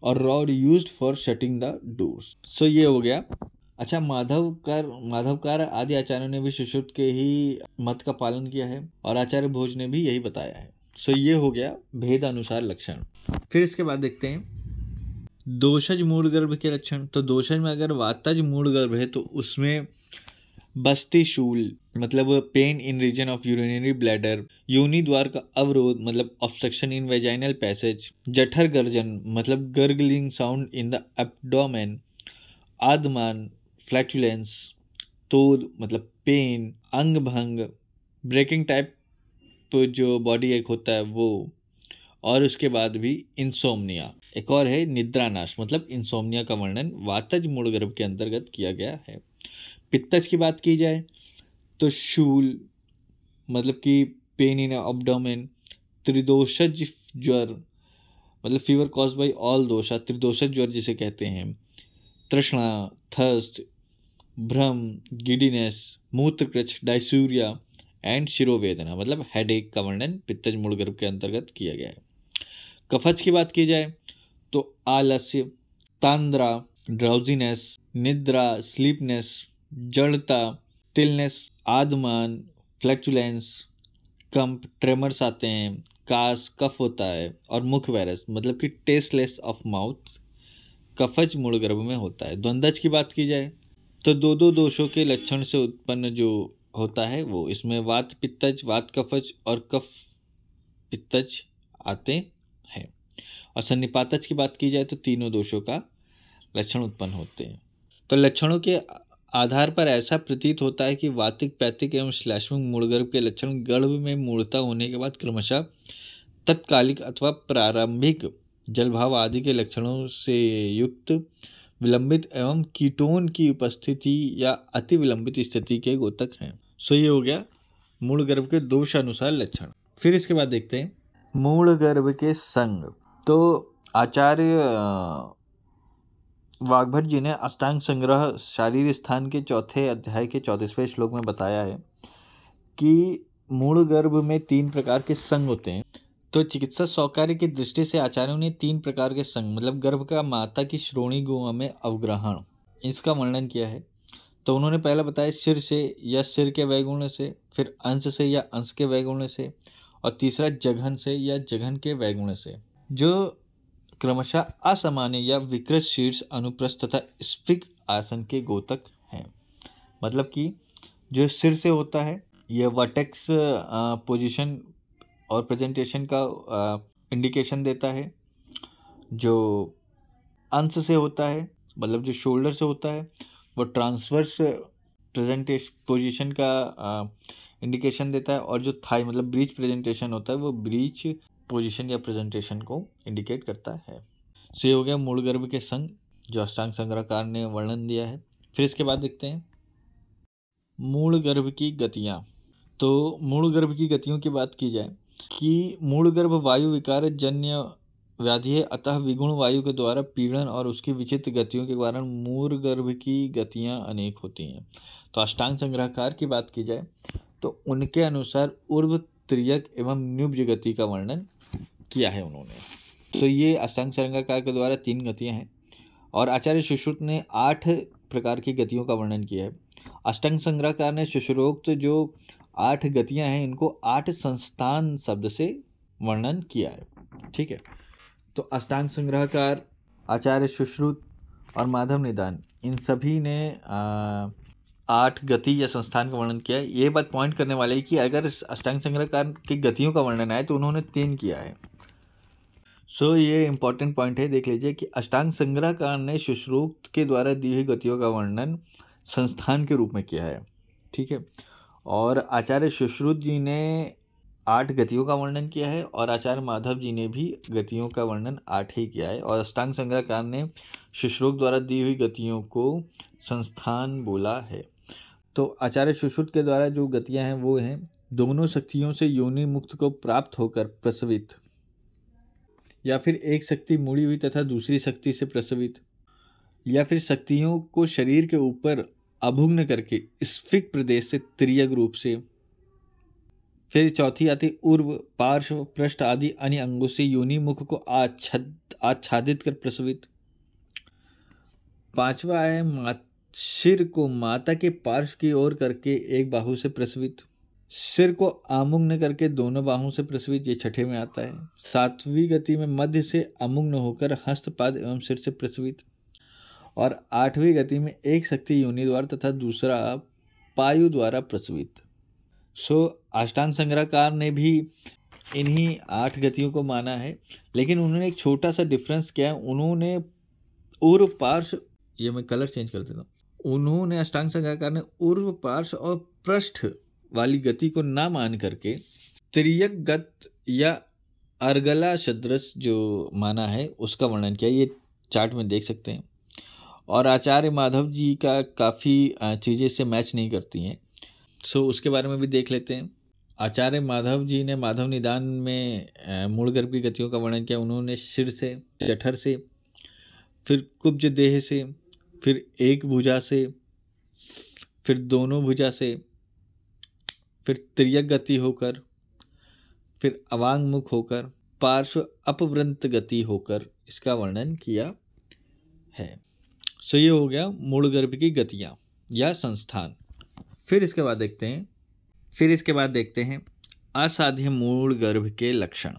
और rod used for shutting the doors. So ये हो गया। अच्छा, माधवकार आदि आचार्यों ने भी सुश्रुत के ही मत का पालन किया है और आचार्य भोज ने भी यही बताया है। सो ये हो गया भेद अनुसार लक्षण। फिर इसके बाद देखते हैं दोषज मूल गर्भ के लक्षण। तो दोषज में अगर वातज मूल गर्भ है तो उसमें बस्ती शूल मतलब pain in region of urinary bladder, योनि द्वार का अवरोध मतलब ऑब्स्ट्रक्शन इन वेजाइनल पैसेज, जठर गर्जन मतलब gurgling sound in the abdomen, आदमान, फ्लैटुलेंस, तोद मतलब पेन, अंग भंग, ब्रेकिंग टाइप जो बॉडी एक होता है वो, और उसके बाद भी इंसोम्निया। एक और है निद्रानाश, मतलब इंसोम्निया का वर्णन वातज मूलगर्भ के अंतर्गत किया गया है। पित्तज की बात की जाए तो शूल मतलब कि पेन इन एब्डोमेन, त्रिदोषज ज्वर मतलब फीवर कॉज बाई ऑल दोषा, त्रिदोषज ज्वर जिसे कहते हैं, तृष्णा, थर्स्ट, भ्रम, गिडीनेस, मूत्रकृच, डायसूरिया एंड शिरोवेदना मतलब हेडेक का वर्णन पित्तज मूलगर्भ के अंतर्गत किया गया है। कफज की बात की जाए तो आलस्य, तांद्रा, ड्राउजीनेस, निद्रा, स्लीपनेस, जड़ता, टिलनेस, आदमान, फ्लैटुलेंस, कंप, ट्रेमर्स आते हैं, कास, कफ होता है, और मुख वायरस मतलब कि टेस्टलेस ऑफ माउथ कफज मूलगर्भ में होता है। द्वंद्वज की बात की जाए तो दो दोषों के लक्षण से उत्पन्न जो होता है वो इसमें वात पित्तज, वात कफज और कफ पित्तज आते हैं। और सन्निपातज की बात की जाए तो तीनों दोषों का लक्षण उत्पन्न होते हैं। तो लक्षणों के आधार पर ऐसा प्रतीत होता है कि वातिक, पैतिक एवं श्लेष्मिक मूलगर्भ के लक्षण गर्भ में मूर्ता होने के बाद क्रमशः तत्कालिक अथवा प्रारंभिक जलभाव आदि के लक्षणों से युक्त विलंबित एवं कीटोन की उपस्थिति या अति विलंबित स्थिति के गोतक हैं। सो ये हो गया मूलगर्भ के दोषानुसार लक्षण। फिर इसके बाद देखते हैं मूलगर्भ के संग। तो आचार्य वाग्भट जी ने अष्टांग संग्रह शारीर स्थान के चौथे अध्याय के 34वें श्लोक में बताया है कि मूलगर्भ में 3 प्रकार के संग होते हैं। तो चिकित्सा सौकार्य की दृष्टि से आचार्यों ने 3 प्रकार के संग मतलब गर्भ का माता की श्रोणी गुहा में अवग्रहण इसका वर्णन किया है। तो उन्होंने पहला बताया सिर से या सिर के वैगुण्य से, फिर अंश से या अंश के वैगुण्य से, और तीसरा जघन से या जघन के वैगुण्य से, जो क्रमशः असामान्य या विकृत शीर्ष, अनुप्रस्थ तथा स्फिक आसन के गोतक हैं। मतलब कि जो सिर से होता है यह वर्टेक्स पोजीशन और प्रेजेंटेशन का इंडिकेशन देता है। जो अंश से होता है मतलब जो शोल्डर से होता है वो ट्रांसवर्स प्रेजेंटेशन पोजीशन का इंडिकेशन देता है, और जो थाई मतलब ब्रीच प्रेजेंटेशन होता है वो ब्रीच पोजीशन या प्रेजेंटेशन को इंडिकेट करता है। सो ये हो गया मूलगर्भ के संग जो अष्टांग संग्रहकार ने वर्णन दिया है। फिर इसके बाद देखते हैं मूलगर्भ की गतियाँ। तो मूलगर्भ की गतियों की बात की जाए कि मूलगर्भ वायु विकार जन्य व्याधि है, अतः विगुण वायु के द्वारा पीड़न और उसकी विचित्र गतियों के कारण मूलगर्भ की गतियाँ अनेक होती हैं। तो अष्टांग संग्रहकार की बात की जाए तो उनके अनुसार ऊर्ध्व, त्रियक एवं न्युब्ज गति का वर्णन किया है उन्होंने। तो ये अष्टांग संग्रहकार के द्वारा 3 गतियाँ हैं, और आचार्य सुश्रुत ने 8 प्रकार की गतियों का वर्णन किया है। अष्टांग संग्रहकार ने सुश्रोक्त जो 8 गतियाँ हैं इनको 8 संस्थान शब्द से वर्णन किया है। ठीक है, तो अष्टांग संग्रहकार, आचार्य सुश्रुत और माधव निदान इन सभी ने 8 गति या संस्थान का वर्णन किया है। ये बात पॉइंट करने वाले कि अगर अष्टांग संग्रहकार की गतियों का वर्णन आए तो उन्होंने 3 किया है। सो ये इंपॉर्टेंट पॉइंट है, देख लीजिए कि अष्टांग संग्रहकार ने सुश्रुत के द्वारा दी हुई गतियों का वर्णन संस्थान के रूप में किया है। ठीक है, और आचार्य सुश्रुत जी ने 8 गतियों का वर्णन किया है, और आचार्य माधव जी ने भी गतियों का वर्णन 8 ही किया है, और अष्टांग संग्रहकार ने सुश्रुत द्वारा दी हुई गतियों को संस्थान बोला है। तो आचार्य सुश्रुत के द्वारा जो गतियां हैं वो हैं दोनों शक्तियों से योनि मुक्त को प्राप्त होकर प्रसवित, या फिर एक शक्ति मुड़ी हुई तथा दूसरी शक्ति से प्रसवित, या फिर शक्तियों को शरीर के ऊपर अभुग्न करके स्फिक प्रदेश से त्रियक रूप से, फिर चौथी आती ऊर्व, पार्श्व, पृष्ठ आदि अन्य अंगों से योनि मुख को आच्छादित कर प्रसवित। 5वां है सिर को माता के पार्श्व की ओर करके एक बाहु से प्रसवित, सिर को आमुग्न करके दोनों बाहों से प्रसवित, ये 6ठे में आता है। 7वीं गति में मध्य से अमुग्न होकर हस्तपाद एवं सिर से प्रसवित, और 8वीं गति में एक शक्ति योनि द्वारा तथा दूसरा पायु द्वारा प्रसवित। सो अष्टांग संग्रहकार ने भी इन्हीं 8 गतियों को माना है, लेकिन उन्होंने एक छोटा सा डिफरेंस किया है। उन्होंने ऊर्व, पार्श्व ये मैं कलर चेंज कर देता हूँ। उन्होंने अष्टांग संग्रहकार ने ऊर्ध्व, पार्श्व और पृष्ठ वाली गति को ना मान करके तिर्यक गत या अर्गला सदृश जो माना है उसका वर्णन किया। ये चार्ट में देख सकते हैं। और आचार्य माधव जी का काफ़ी चीज़ें इससे मैच नहीं करती हैं, सो उसके बारे में भी देख लेते हैं। आचार्य माधव जी ने माधव निदान में मूल गर्भ की गतियों का वर्णन किया। उन्होंने शिर से, जठर से, फिर कुब्ज देह से, फिर एक भुजा से, फिर दोनों भुजा से, फिर तिर्यक गति होकर, फिर अवांग मुख होकर, पार्श्व अपवृंत गति होकर इसका वर्णन किया है। सो ये हो गया मूल गर्भ की गतियाँ या संस्थान। फिर इसके बाद देखते हैं असाध्य मूल गर्भ के लक्षण।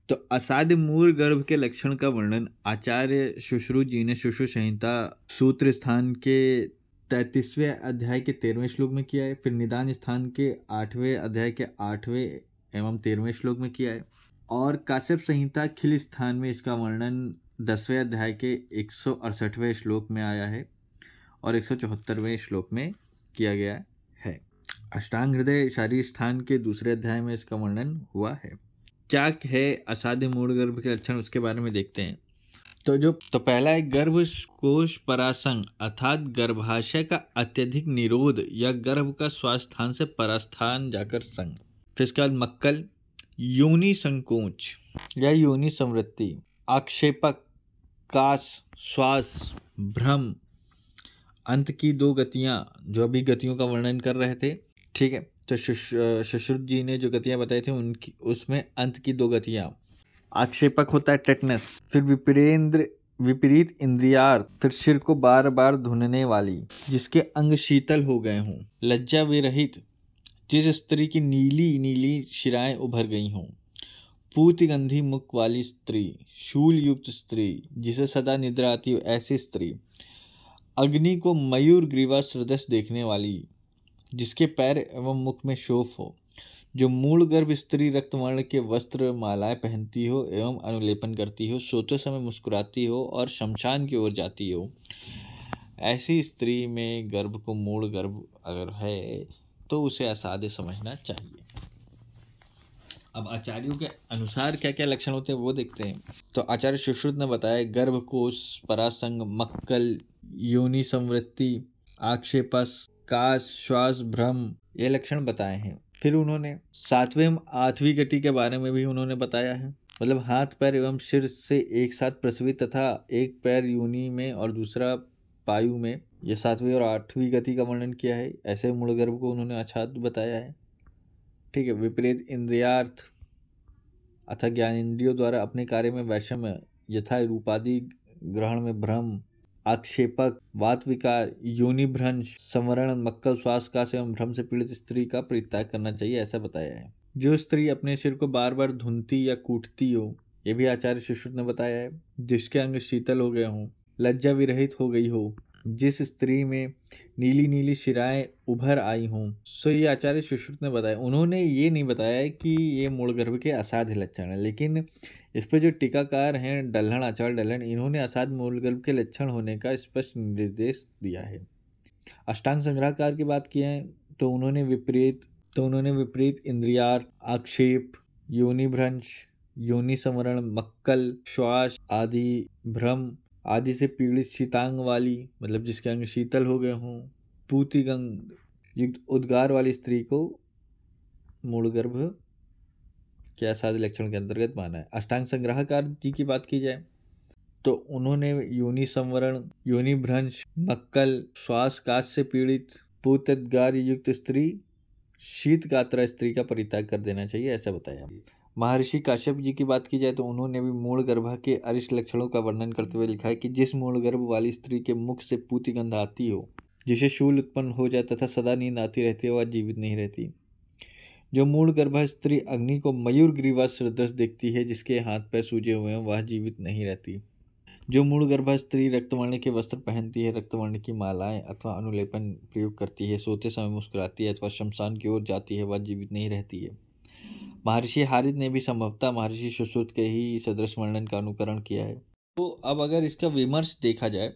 तो असाध्य मूल गर्भ के लक्षण का वर्णन आचार्य सुश्रुत जी ने सुश्रुत संहिता सूत्र स्थान के 33वें अध्याय के 13वें श्लोक में किया है। फिर निदान स्थान के 8वें अध्याय के 8वें एवं 13वें श्लोक में किया है। और काश्यप संहिता खिल स्थान में इसका वर्णन 10वें अध्याय के 168वें श्लोक में आया है और 174वें श्लोक में किया गया है। अष्टांग हृदय शारीर स्थान के 2 अध्याय में इसका वर्णन हुआ है। क्या है असाध्य मूल गर्भ के लक्षण, उसके बारे में देखते हैं। तो पहला है गर्भ कोश परासंग अर्थात गर्भाशय का अत्यधिक निरोध या गर्भ का स्वास्थान से परास्थान जाकर संग। फिर इसके बाद मक्कल, योनि संकोच या योनि संवृत्ति, आक्षेपक, काश, श्वास, भ्रम, अंत की 2 गतियां, जो अभी गतियों का वर्णन कर रहे थे, ठीक है। तो सुश्रुत जी ने जो गतियां बताई थी उनकी, उसमें अंत की 2 गतियां। आक्षेपक होता है टेटनस, फिर विपरीत इंद्रियार्थ, फिर सिर को बार बार धुनने वाली, जिसके अंग शीतल हो गए हों। लज्जा विरहित, जिस स्त्री की नीली नीली शिराएं उभर गई हों। पूतिगंधी मुख वाली स्त्री, शूल युक्त स्त्री, जिसे सदा निद्रा आती हो ऐसी स्त्री। अग्नि को मयूर ग्रीवा सदृश देखने वाली, जिसके पैर एवं मुख में शोफ हो। जो मूल गर्भ स्त्री रक्तवर्ण के वस्त्र मालाएं पहनती हो एवं अनुलेपन करती हो, सोते समय मुस्कुराती हो और शमशान की ओर जाती हो, ऐसी स्त्री में गर्भ को मूल गर्भ अगर है तो उसे असाध्य समझना चाहिए। अब आचार्यों के अनुसार क्या क्या लक्षण होते हैं वो देखते हैं। तो आचार्य सुश्रुत ने बताया गर्भकोश परासंग, मक्कल, योनि संवृत्ति, आक्षेपस, काश, श्वास, भ्रम, ये लक्षण बताए हैं। फिर उन्होंने 7वें 8वीं गति के बारे में भी उन्होंने बताया है। मतलब हाथ पैर एवं सिर से एक साथ प्रसवित तथा एक पैर योनि में और दूसरा पायु में, यह 7वीं और 8वीं गति का वर्णन किया है। ऐसे मूल गर्भ को उन्होंने आच्छाद बताया है, ठीक है। विपरीत इंद्रियार्थ अथा ज्ञान इंद्रियों द्वारा अपने कार्य में वैषम्य, यथा रूपादि ग्रहण में भ्रम, आक्षेपक, वात विकार, योनि भ्रंश, संवरण, मक्कल, श्वास, काश एवं भ्रम से पीड़ित स्त्री का परित्याग करना चाहिए, ऐसा बताया है। जो स्त्री अपने सिर को बार बार धुनती या कूटती हो, ये भी आचार्य सुश्रुत ने बताया है। जिसके अंग शीतल हो गए हों, लज्जा विरहित हो गई हो, जिस स्त्री में नीली नीली शिराएं उभर आई हों, सो ये आचार्य सुश्रुत ने बताया। उन्होंने ये नहीं बताया कि ये मूल गर्भ के असाध्य लक्षण है, लेकिन इस पर जो टीकाकार हैं डल्हन, आचार्य डल्हन, इन्होंने असाध्य मूल गर्भ के लक्षण होने का स्पष्ट निर्देश दिया है। अष्टांग संग्रहकार की बात की है तो उन्होंने विपरीत इंद्रियार्थ, आक्षेप, योनि भ्रंश, योनि संवरण, मक्कल, श्वास आदि, भ्रम आदि से पीड़ित शीतांग वाली, मतलब जिसके अंग शीतल हो गए हों, पूतिगंध युक्त उद्गार वाली स्त्री को मूल गर्भ के असाध्य लक्षण के अंतर्गत माना है। अष्टांग संग्रहकार जी की बात की जाए तो उन्होंने योनि संवरण, योनि भ्रंश, मक्कल, श्वास काश से पीड़ित, पूतोद्गार युक्त स्त्री, शीत गात्रा स्त्री का परित्याग कर देना चाहिए, ऐसा बताया। महर्षि काश्यप जी की बात की जाए तो उन्होंने भी मूल गर्भ के अरिष्ट लक्षणों का वर्णन करते हुए लिखा है कि जिस मूल गर्भ वाली स्त्री के मुख से पूतिगंध आती हो, जिसे शूल उत्पन्न हो जाए तथा सदा नींद आती रहती है, वह जीवित नहीं रहती। जो मूल गर्भ स्त्री अग्नि को मयूर ग्रीवा सदृश देखती है, जिसके हाथ पैर सूजे हुए हैं, वह जीवित नहीं रहती। जो मूल गर्भ स्त्री रक्तवर्ण के वस्त्र पहनती है, रक्तवर्ण की मालाएं अथवा अनुलेपन प्रयोग करती है, सोते समय मुस्कुराती है अथवा शमशान की ओर जाती है, वह जीवित नहीं रहती है। महर्षि हारित ने भी संभवतः महर्षि सुश्रुत के ही सदृश वर्णन का अनुकरण किया है। तो अब अगर इसका विमर्श देखा जाए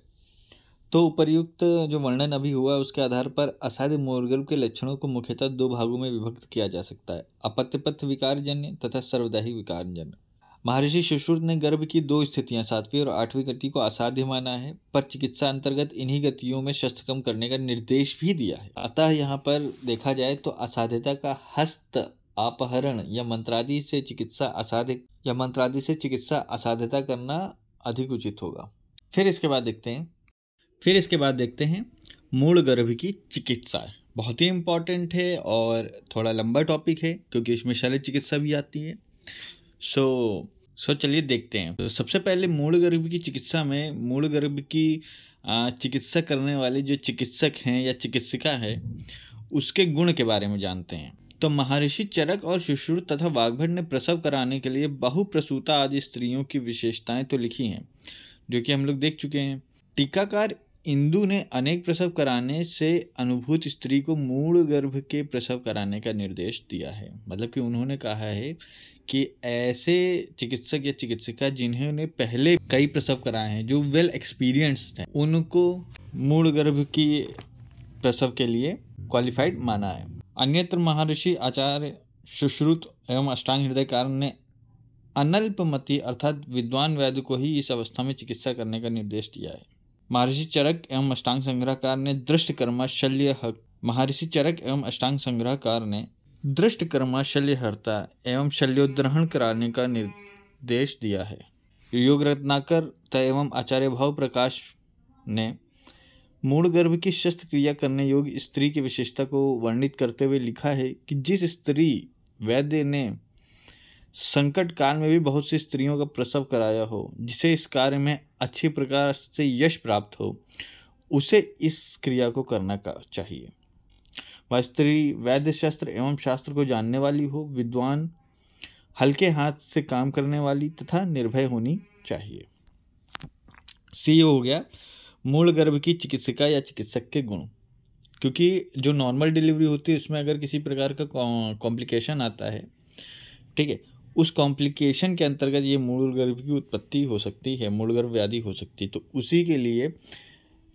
तो उपर्युक्त जो वर्णन अभी हुआ उसके आधार पर असाध्य मूलगर्भ के लक्षणों को मुख्यतः दो भागों में विभक्त किया जा सकता है, अपत्यपथ विकारजन्य तथा सर्वदाही विकारजन्य। महर्षि सुश्रुत ने गर्भ की दो स्थितियां 7वीं और 8वीं गति को असाध्य माना है, पर चिकित्सा अंतर्गत इन्हीं गतियों में शस्त्र कम करने का निर्देश भी दिया है। अतः यहाँ पर देखा जाए तो असाध्यता का हस्त अपहरण या मंत्रादि से चिकित्सा असाध्यता करना अधिक उचित होगा। फिर इसके बाद देखते हैं मूल गर्भ की चिकित्सा। बहुत ही इम्पॉर्टेंट है और थोड़ा लंबा टॉपिक है क्योंकि इसमें शल्य चिकित्सा भी आती है। सो चलिए देखते हैं। तो सबसे पहले मूल गर्भ की चिकित्सा में मूल गर्भ की चिकित्सा करने वाले जो चिकित्सक हैं या चिकित्सिका है उसके गुण के बारे में जानते हैं। तो महर्षि चरक और सुश्रुत तथा वाग्भट ने प्रसव कराने के लिए बहुप्रसूता आदि स्त्रियों की विशेषताएं तो लिखी हैं जो कि हम लोग देख चुके हैं। टीकाकार इंदु ने अनेक प्रसव कराने से अनुभूत स्त्री को मूल गर्भ के प्रसव कराने का निर्देश दिया है। मतलब कि उन्होंने कहा है कि ऐसे चिकित्सक या चिकित्सिका जिन्होंने पहले कई प्रसव कराए हैं, जो वेल एक्सपीरियंस्ड हैं, उनको मूल गर्भ की प्रसव के लिए क्वालिफाइड माना है। अन्यत्र महर्षि आचार्य सुश्रुत एवं अष्टांग हृदयकार ने अनल्पमति अर्थात विद्वान वैद्य को ही इस अवस्था में चिकित्सा करने का निर्देश दिया है। महर्षि चरक एवं अष्टांग संग्रहकार ने दृष्टकर्मा शल्यहर्ता एवं शल्योद्ग्रहण कराने का निर्देश दिया है। योग रत्नाकर एवं आचार्य भाव प्रकाश ने मूल गर्भ की शस्त्रक्रिया करने योग्य स्त्री की विशेषता को वर्णित करते हुए लिखा है कि जिस स्त्री वैद्य ने संकट काल में भी बहुत सी स्त्रियों का प्रसव कराया हो, जिसे इस कार्य में अच्छी प्रकार से यश प्राप्त हो, उसे इस क्रिया को करना चाहिए। वह स्त्री वैद्य शास्त्र एवं शास्त्र को जानने वाली हो, विद्वान, हल्के हाथ से काम करने वाली तथा निर्भय होनी चाहिए। सी हो गया मूल गर्भ की चिकित्सिका या चिकित्सक के गुण। क्योंकि जो नॉर्मल डिलीवरी होती है उसमें अगर किसी प्रकार का कॉम्प्लिकेशन आता है, ठीक है, उस कॉम्प्लिकेशन के अंतर्गत ये मूल गर्भ की उत्पत्ति हो सकती है, मूल गर्भ व्याधि हो सकती है। तो उसी के लिए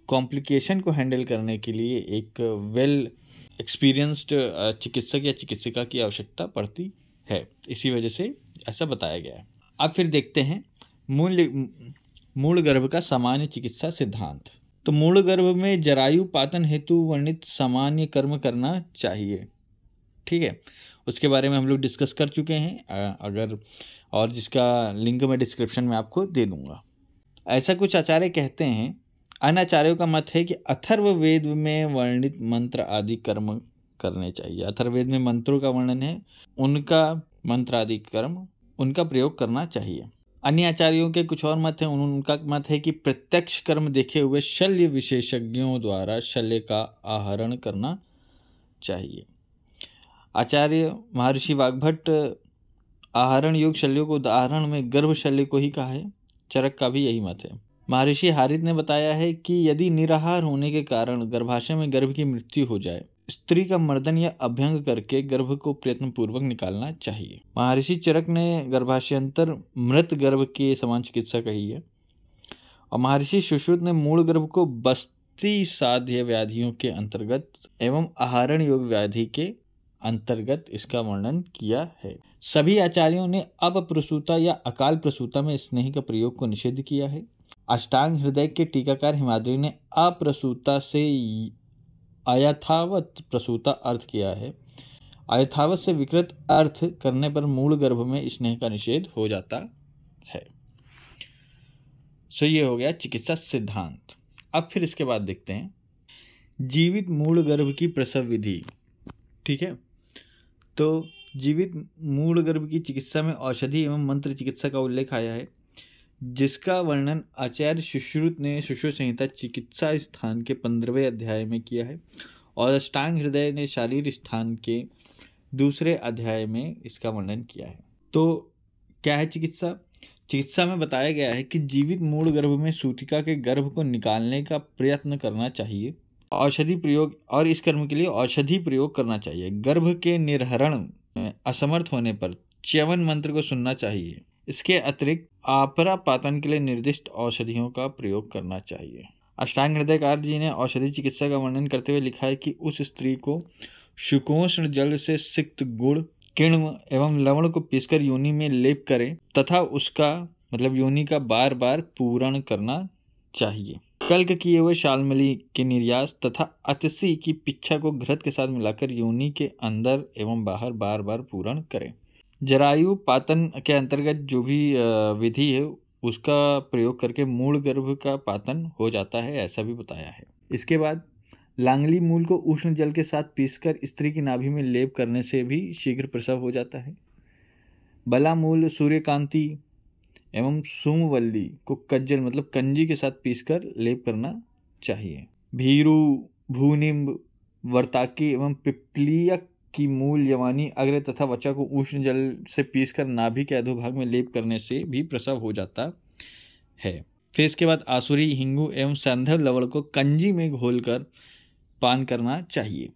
कॉम्प्लिकेशन को हैंडल करने के लिए एक वेल एक्सपीरियंस्ड चिकित्सक या चिकित्सिका की आवश्यकता पड़ती है। इसी वजह से ऐसा बताया गया है। अब फिर देखते हैं मूल गर्भ का सामान्य चिकित्सा सिद्धांत। तो मूल गर्भ में जरायु पातन हेतु वर्णित सामान्य कर्म करना चाहिए, ठीक है। उसके बारे में हम लोग डिस्कस कर चुके हैं, अगर और जिसका लिंक मैं डिस्क्रिप्शन में आपको दे दूंगा। ऐसा कुछ आचार्य कहते हैं। अन्य आचार्यों का मत है कि अथर्ववेद में वर्णित मंत्र आदि कर्म करने चाहिए। अथर्ववेद में मंत्रों का वर्णन है, उनका मंत्र आदि कर्म उनका प्रयोग करना चाहिए। अन्य आचार्यों के कुछ और मत हैं। उनका मत है कि प्रत्यक्ष कर्म देखे हुए शल्य विशेषज्ञों द्वारा शल्य का आहरण करना चाहिए। आचार्य महर्षि वाग्भट आहरण योग शल्यों को उदाहरण में गर्भ शल्य को ही कहा है। चरक का भी यही मत है। महर्षि हारित ने बताया है कि यदि निराहार होने के कारण गर्भाशय में गर्भ की मृत्यु हो जाए, स्त्री का मर्दन या अभ्यंग करके गर्भ को प्रयत्नपूर्वक निकालना चाहिए। महर्षि चरक ने गर्भाशयांतर मृत गर्भ के समान चिकित्सा कही है। और महर्षि सुश्रुत ने मूल गर्भ को बस्ती साध्य व्याधियों के अंतर्गत एवं आहरण योग व्याधि के अंतर्गत इसका वर्णन किया है। सभी आचार्यों ने अपप्रसूता या अकाल प्रसूता में स्नेह का प्रयोग को निषेध किया है। अष्टांग हृदय के टीकाकार हिमाद्री ने अप्रसूता से अयथावत प्रसूता अर्थ किया है। अयथावत से विकृत अर्थ करने पर मूल गर्भ में स्नेह का निषेध हो जाता है। सो ये हो गया चिकित्सा सिद्धांत। अब फिर इसके बाद देखते हैं जीवित मूल गर्भ की प्रसव विधि, ठीक है। तो जीवित मूल गर्भ की चिकित्सा में औषधि एवं मंत्र चिकित्सा का उल्लेख आया है, जिसका वर्णन आचार्य सुश्रुत ने सुश्रुत संहिता चिकित्सा स्थान के 15वें अध्याय में किया है और अष्टांग हृदय ने शारीर स्थान के 2 अध्याय में इसका वर्णन किया है। तो क्या है चिकित्सा? चिकित्सा में बताया गया है कि जीवित मूल गर्भ में सूतिका के गर्भ को निकालने का प्रयत्न करना चाहिए। औषधि प्रयोग और इस कर्म के लिए औषधि प्रयोग करना चाहिए। गर्भ के निर्हरण में असमर्थ होने पर च्यवन मंत्र को सुनना चाहिए। इसके अतिरिक्त आपरा पातन के लिए निर्दिष्ट औषधियों का प्रयोग करना चाहिए। अष्टांग हृदयकार जी ने औषधि चिकित्सा का वर्णन करते हुए लिखा है कि उस स्त्री को सुकोष्ण जल से सिक्त गुड़, किण्व एवं लवण को पीसकर योनि में लेप करें तथा उसका मतलब योनि का बार बार पूरण करना चाहिए। कल्क किए हुए शालमली के निर्यास तथा अतसी की पिच्छा को घृत के साथ मिलाकर योनि के अंदर एवं बाहर बार बार पूरण करें। जरायु पातन के अंतर्गत जो भी विधि है उसका प्रयोग करके मूल गर्भ का पातन हो जाता है, ऐसा भी बताया है। इसके बाद लांगली मूल को उष्ण जल के साथ पीसकर स्त्री की नाभि में लेप करने से भी शीघ्र प्रसव हो जाता है। बला मूल, सूर्यकांति एवं सोमवल्ली को कज्जल मतलब कंजी के साथ पीसकर लेप करना चाहिए। भीरू, भूनिम्ब, वर्ताकी एवं पिप्लियक की मूल, यवानी, अग्र तथा वचा को उष्ण जल से पीसकर नाभि के अधोभाग में लेप करने से भी प्रसव हो जाता है। फिर इसके बाद आसुरी, हिंगू एवं सैंधव लवण को कंजी में घोलकर पान करना चाहिए।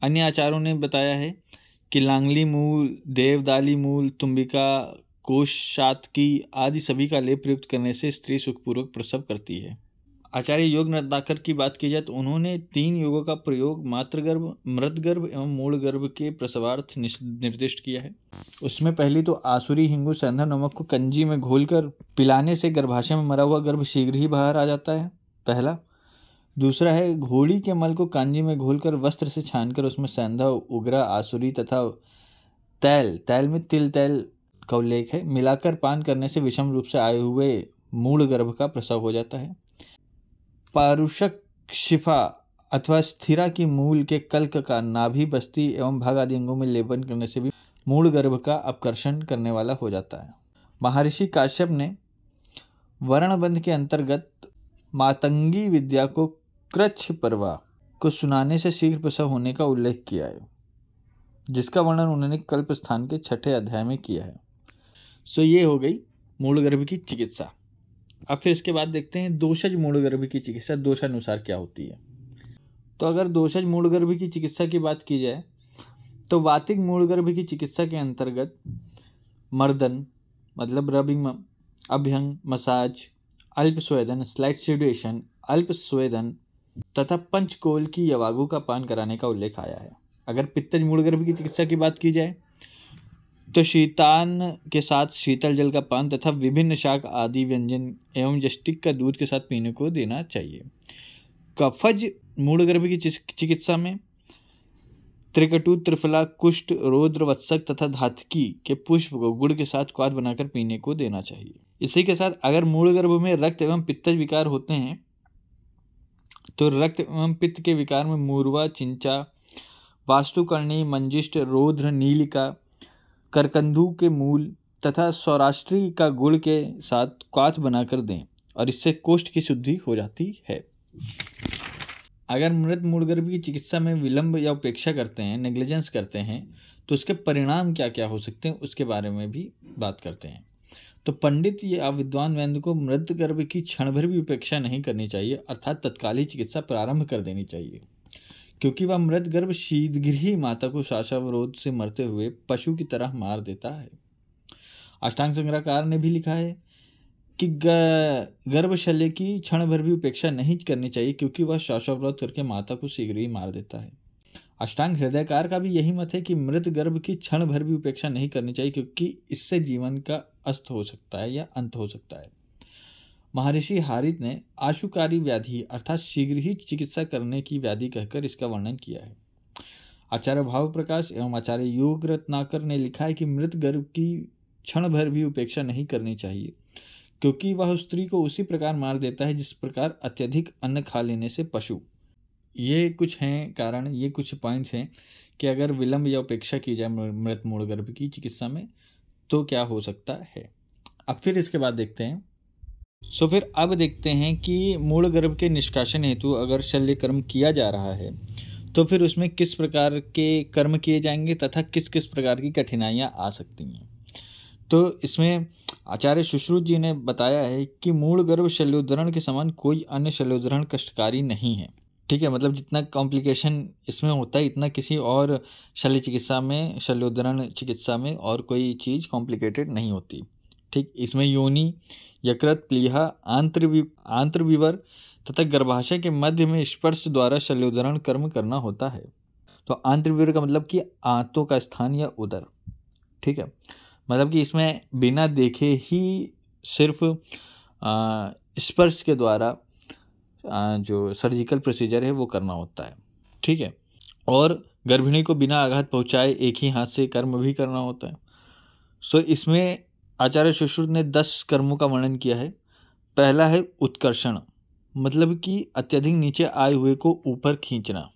अन्य आचार्यों ने बताया है कि लांगली मूल, देवदाली मूल, तुम्बिका, कोशातकी आदि सभी का लेप प्रयुक्त करने से स्त्री सुखपूर्वक प्रसव करती है। आचार्य योग रत्नाकर की बात की जाए तो उन्होंने 3 योगों का प्रयोग मातृगर्भ, मृतगर्भ एवं मूल गर्भ के प्रसवार्थ निर्दिष्ट किया है। उसमें पहली तो आसुरी, हिंगू, सैंधव नमक को कंजी में घोलकर पिलाने से गर्भाशय में मरा हुआ गर्भ शीघ्र ही बाहर आ जाता है, पहला। दूसरा है घोड़ी के मल को कांजी में घोलकर वस्त्र से छानकर उसमें सैंधव, उग्रा, आसुरी तथा तैल में तिल तैल का उल्लेख है, मिलाकर पान करने से विषम रूप से आए हुए मूल गर्भ का प्रसव हो जाता है। पारुषक शिफा अथवा स्थिरा की मूल के कल्क का नाभि, बस्ती एवं भाग आदि अंगों में लेपन करने से भी मूल गर्भ का अपकर्षण करने वाला हो जाता है। महर्षि काश्यप ने वर्णबंध के अंतर्गत मातंगी विद्या को कृच्छ पर्वा को सुनाने से शीघ्र प्रसव होने का उल्लेख किया है, जिसका वर्णन उन्होंने कल्प स्थान के 6ठे अध्याय में किया है। सो ये हो गई मूल गर्भ की चिकित्सा। अब फिर इसके बाद देखते हैं दोषज मूल गर्भ की चिकित्सा दोषानुसार क्या होती है। तो अगर दोषज मूल गर्भ की चिकित्सा की बात की जाए तो वातिक मूल गर्भ की चिकित्सा के अंतर्गत मर्दन मतलब रबिंग, अभ्यंग, मसाज, अल्प स्वेदन, स्लाइट सिडुएशन, अल्प स्वेदन तथा पंचकोल की यवागु का पान कराने का उल्लेख आया है। अगर पित्तज मूल गर्भ की चिकित्सा की बात की जाए तो शीतान के साथ शीतल जल का पान तथा विभिन्न शाक आदि व्यंजन एवं जस्टिक का दूध के साथ पीने को देना चाहिए। कफज मूल गर्भ की चिकित्सा में त्रिकटु, त्रिफला, कुष्ठ, रौद्र, वत्सक तथा धातकी के पुष्प को गुड़ के साथ क्वाथ बनाकर पीने को देना चाहिए। इसी के साथ अगर मूल गर्भ में रक्त एवं पित्तज विकार होते हैं तो रक्त एवं पित्त के विकार में मूर्वा, चिंचा, वास्तुकर्णी, मंजिष्ठ, रौद्र, नीलिका, करकंदू के मूल तथा सौराष्ट्री का गुड़ के साथ क्वाथ बनाकर दें और इससे कोष्ठ की शुद्धि हो जाती है। अगर मृत मूल गर्भ की चिकित्सा में विलंब या उपेक्षा करते हैं, नेग्लिजेंस करते हैं, तो उसके परिणाम क्या क्या हो सकते हैं उसके बारे में भी बात करते हैं। तो पंडित या विद्वान वैद्य को मृत गर्भ की क्षण भर भी उपेक्षा नहीं करनी चाहिए, अर्थात तत्काल ही चिकित्सा प्रारंभ कर देनी चाहिए, क्योंकि वह मृत गर्भ शीघ्र ही माता को श्वासावरोध से मरते हुए पशु की तरह मार देता है। अष्टांग संग्रहकार ने भी लिखा है कि गर्भशल्य की क्षण भर भी उपेक्षा नहीं करनी चाहिए, क्योंकि वह श्वासावरोध करके माता को शीघ्र ही मार देता है। अष्टांग हृदयकार का भी यही मत है कि मृत गर्भ की क्षण भर भी उपेक्षा नहीं करनी चाहिए, क्योंकि इससे जीवन का अस्त हो सकता है या अंत हो सकता है। महर्षि हारित ने आशुकारी व्याधि अर्थात शीघ्र ही चिकित्सा करने की व्याधि कहकर इसका वर्णन किया है। आचार्य भाव प्रकाश एवं आचार्य योग रत्नाकर ने लिखा है कि मृत गर्भ की क्षण भर भी उपेक्षा नहीं करनी चाहिए, क्योंकि वह स्त्री को उसी प्रकार मार देता है जिस प्रकार अत्यधिक अन्न खा लेने से पशु। ये कुछ हैं कारण, ये कुछ पॉइंट्स हैं कि अगर विलंब या उपेक्षा की जाए मृत मूल गर्भ की चिकित्सा में तो क्या हो सकता है। अब फिर इसके बाद देखते हैं फिर अब देखते हैं कि मूल गर्भ के निष्कासन हेतु अगर शल्य कर्म किया जा रहा है तो फिर उसमें किस प्रकार के कर्म किए जाएंगे तथा किस किस प्रकार की कठिनाइयाँ आ सकती हैं। तो इसमें आचार्य सुश्रुत जी ने बताया है कि मूल गर्भ शल्योद्धरण के समान कोई अन्य शल्योद्धरण कष्टकारी नहीं है। ठीक है, मतलब जितना कॉम्प्लिकेशन इसमें होता है इतना किसी और शल्य चिकित्सा में, शल्योद्धरण चिकित्सा में और कोई चीज़ कॉम्प्लिकेटेड नहीं होती। ठीक, इसमें योनि, यकृत, प्लीहा, आंत्रविवर तथा गर्भाशय के मध्य में स्पर्श द्वारा शल्योदरण कर्म करना होता है। तो आंत्रवीर्य का मतलब कि आंतों का स्थान या उदर, ठीक है। मतलब कि इसमें बिना देखे ही सिर्फ स्पर्श के द्वारा जो सर्जिकल प्रोसीजर है वो करना होता है, ठीक है। और गर्भिणी को बिना आघात पहुंचाए एक ही हाथ से कर्म भी करना होता है। सो इसमें आचार्य सुश्रुत ने 10 कर्मों का वर्णन किया है। पहला है उत्कर्षण, मतलब कि अत्यधिक नीचे आए हुए को ऊपर खींचना,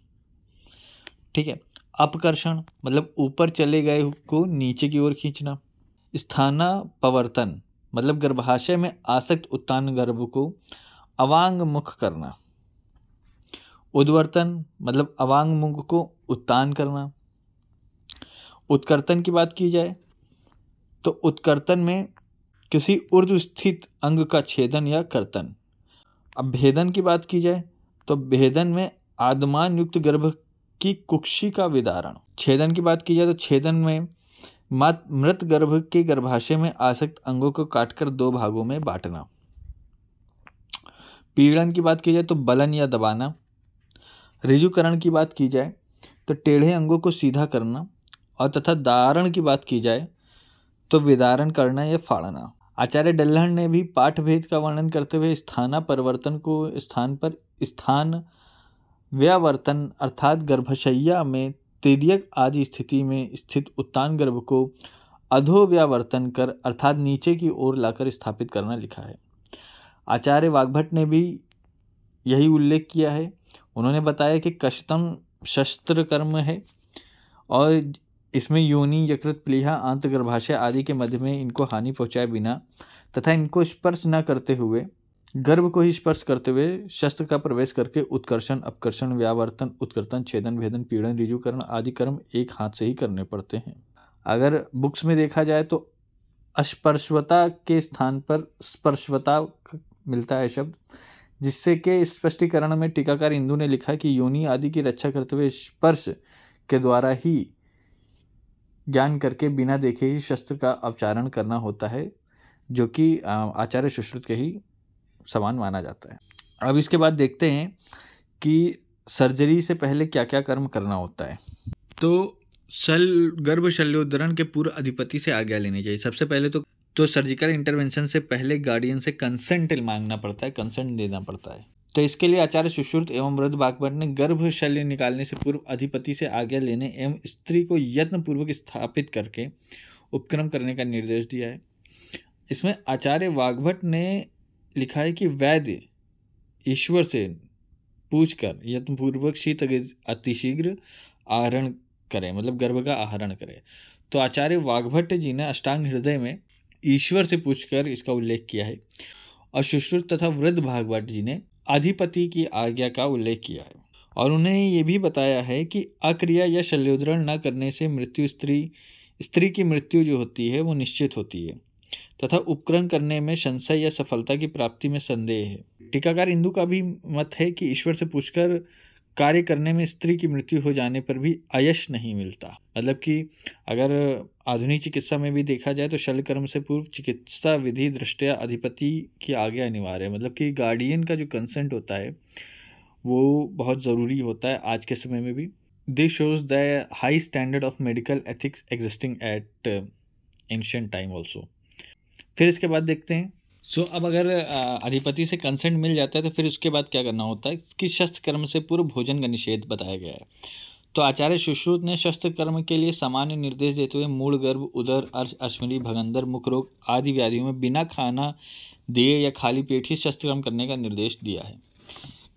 ठीक है। अपकर्षण मतलब ऊपर चले गए को नीचे की ओर खींचना। स्थानापवर्तन मतलब गर्भाशय में आसक्त उत्तान गर्भ को अवांग मुख करना। उद्वर्तन मतलब अवांग मुख को उत्तान करना। उत्कर्तन की बात की जाए तो उत्कर्तन में किसी ऊर्ध्व स्थित अंग का छेदन या कर्तन। अब भेदन की बात की जाए तो भेदन में आदमान युक्त गर्भ की कुक्षी का विदारण। छेदन की बात की जाए तो छेदन में मृत गर्भ के गर्भाशय में आसक्त अंगों को काटकर 2 भागों में बांटना। पीड़न की बात की जाए तो बलन या दबाना। ऋजुकरण की बात की जाए तो टेढ़े अंगों को सीधा करना। और तथा दारण की बात की जाए तो विदारण करना या फाड़ना। आचार्य डल्हण ने भी पाठ भेद का वर्णन करते हुए स्थानापरिवर्तन को स्थान पर स्थान व्यावर्तन अर्थात गर्भशय्या में तिर्यक आदि स्थिति में स्थित उत्तान गर्भ को अधोव्यावर्तन कर अर्थात नीचे की ओर लाकर स्थापित करना लिखा है। आचार्य वाग्भट ने भी यही उल्लेख किया है। उन्होंने बताया कि कष्टम शस्त्र कर्म है और इसमें योनि, यकृत, प्लीहा, आंत, गर्भाशय आदि के मध्य में इनको हानि पहुंचाए बिना तथा इनको स्पर्श न करते हुए गर्भ को ही स्पर्श करते हुए शस्त्र का प्रवेश करके उत्कर्षण, अपकर्षण, व्यावर्तन, उत्कर्तन, छेदन, भेदन, पीड़न, ऋजुकरण आदि कर्म एक हाथ से ही करने पड़ते हैं। अगर बुक्स में देखा जाए तो अस्पर्शवता के स्थान पर स्पर्शवता मिलता है शब्द, जिससे के स्पष्टीकरण में टीकाकार इंदु ने लिखा कि योनि आदि की रक्षा करते हुए स्पर्श के द्वारा ही ज्ञान करके बिना देखे ही शस्त्र का अवचारण करना होता है, जो कि आचार्य सुश्रुत के ही समान माना जाता है। अब इसके बाद देखते हैं कि सर्जरी से पहले क्या क्या कर्म करना होता है। तो गर्भ शल्योदरण के पूर्व अधिपति से आज्ञा लेनी चाहिए। सबसे पहले तो सर्जिकल इंटरवेंशन से पहले गार्डियन से कंसेंट मांगना पड़ता है, कंसेंट देना पड़ता है। तो इसके लिए आचार्य सुश्रुत एवं वृद्ध भागवत ने गर्भ शल्य निकालने से पूर्व अधिपति से आज्ञा लेने एवं स्त्री को यत्नपूर्वक स्थापित करके उपक्रम करने का निर्देश दिया है। इसमें आचार्य वाग्भट ने लिखा है कि वैद्य ईश्वर से पूछकर यत्नपूर्वक शीत अतिशीघ्र आहरण करें, मतलब गर्भ का आहरण करें। तो आचार्य वाग्भट जी ने अष्टांग हृदय में ईश्वर से पूछकर इसका उल्लेख किया है और सुश्रुत तथा वृद्ध भागवत जी ने अधिपति की आज्ञा का उल्लेख किया है। और उन्हें ये भी बताया है कि अक्रिया या शल्योदरण न करने से स्त्री की मृत्यु जो होती है वो निश्चित होती है तथा उपक्रम करने में संशय या सफलता की प्राप्ति में संदेह है। टीकाकार इंदु का भी मत है कि ईश्वर से पूछकर कार्य करने में स्त्री की मृत्यु हो जाने पर भी अयश नहीं मिलता। मतलब कि अगर आधुनिक चिकित्सा में भी देखा जाए तो शल्य कर्म से पूर्व चिकित्सा विधि दृष्टया अधिपति की आज्ञा अनिवार्य है। मतलब कि गार्डियन का जो कंसेंट होता है वो बहुत ज़रूरी होता है आज के समय में भी। This shows the high standard of medical ethics existing at ancient time also. फिर इसके बाद देखते हैं अब अगर अधिपति से कंसेंट मिल जाता है तो फिर उसके बाद क्या करना होता है कि शस्त्र कर्म से पूर्व भोजन का निषेध बताया गया है। तो आचार्य सुश्रुत ने शस्त्र कर्म के लिए सामान्य निर्देश देते हुए मूल गर्भ, उदर, अर्श, अश्विनी, भगंदर, मुख रोग आदि व्याधियों में बिना खाना दिए या खाली पेट ही शस्त्र कर्म करने का निर्देश दिया है।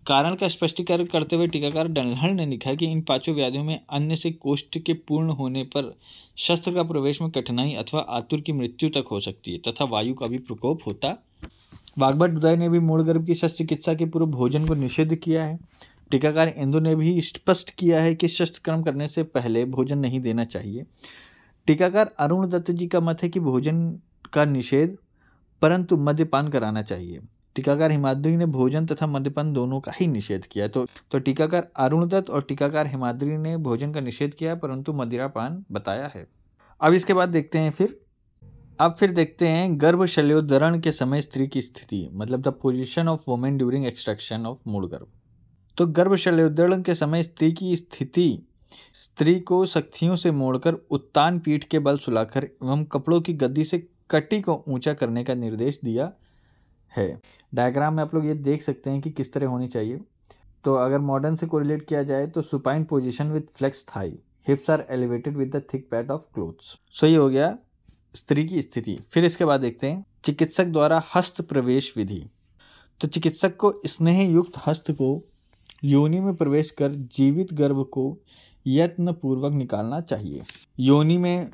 कारण का स्पष्टीकरण करते हुए टीकाकार डल्हण ने लिखा कि इन 5 व्याधियों में अन्य से कोष्ठ के पूर्ण होने पर शस्त्र का प्रवेश में कठिनाई अथवा आतुर की मृत्यु तक हो सकती है तथा वायु का भी प्रकोप होता। वाग्भट उदय ने भी मूल गर्भ की शस्त्र चिकित्सा के पूर्व भोजन को निषिद्ध किया है। टीकाकार इंदु ने भी स्पष्ट किया है कि शस्त्र कर्म करने से पहले भोजन नहीं देना चाहिए। टीकाकार अरुण दत्त जी का मत है कि भोजन का निषेध परंतु मद्यपान कराना चाहिए। टीकाकार हिमाद्री ने भोजन तथा मद्यपान दोनों का ही निषेध किया है। तो टीकाकार अरुण दत्त और टीकाकार हिमाद्री ने भोजन का निषेध किया परंतु मदिरापान बताया है। अब इसके बाद देखते हैं फिर अब फिर देखते हैं गर्भ शल्योदरण के समय स्त्री की स्थिति, मतलब the position of women during extraction of मूल गर्भ। तो गर्भ शल्योदरण के समय स्त्री की स्थिति, स्त्री को शक्तियों से मोड़कर उत्तान पीठ के बल सुलाकर एवं कपड़ों की गद्दी से कटी को ऊंचा करने का निर्देश दिया है। डायग्राम में आप लोग ये देख सकते हैं कि किस तरह होनी चाहिए। तो अगर मॉडर्न से कोरिलेट किया जाए तो supine position with flex thigh, hips are elevated with the thick pad of clothes. So ये हो गया स्त्री की स्थिति। फिर इसके बाद देखते हैं चिकित्सक द्वारा हस्त प्रवेश विधि। तो चिकित्सक को स्नेह युक्त हस्त को योनि में प्रवेश कर जीवित गर्भ को यत्न पूर्वक निकालना चाहिए। योनि में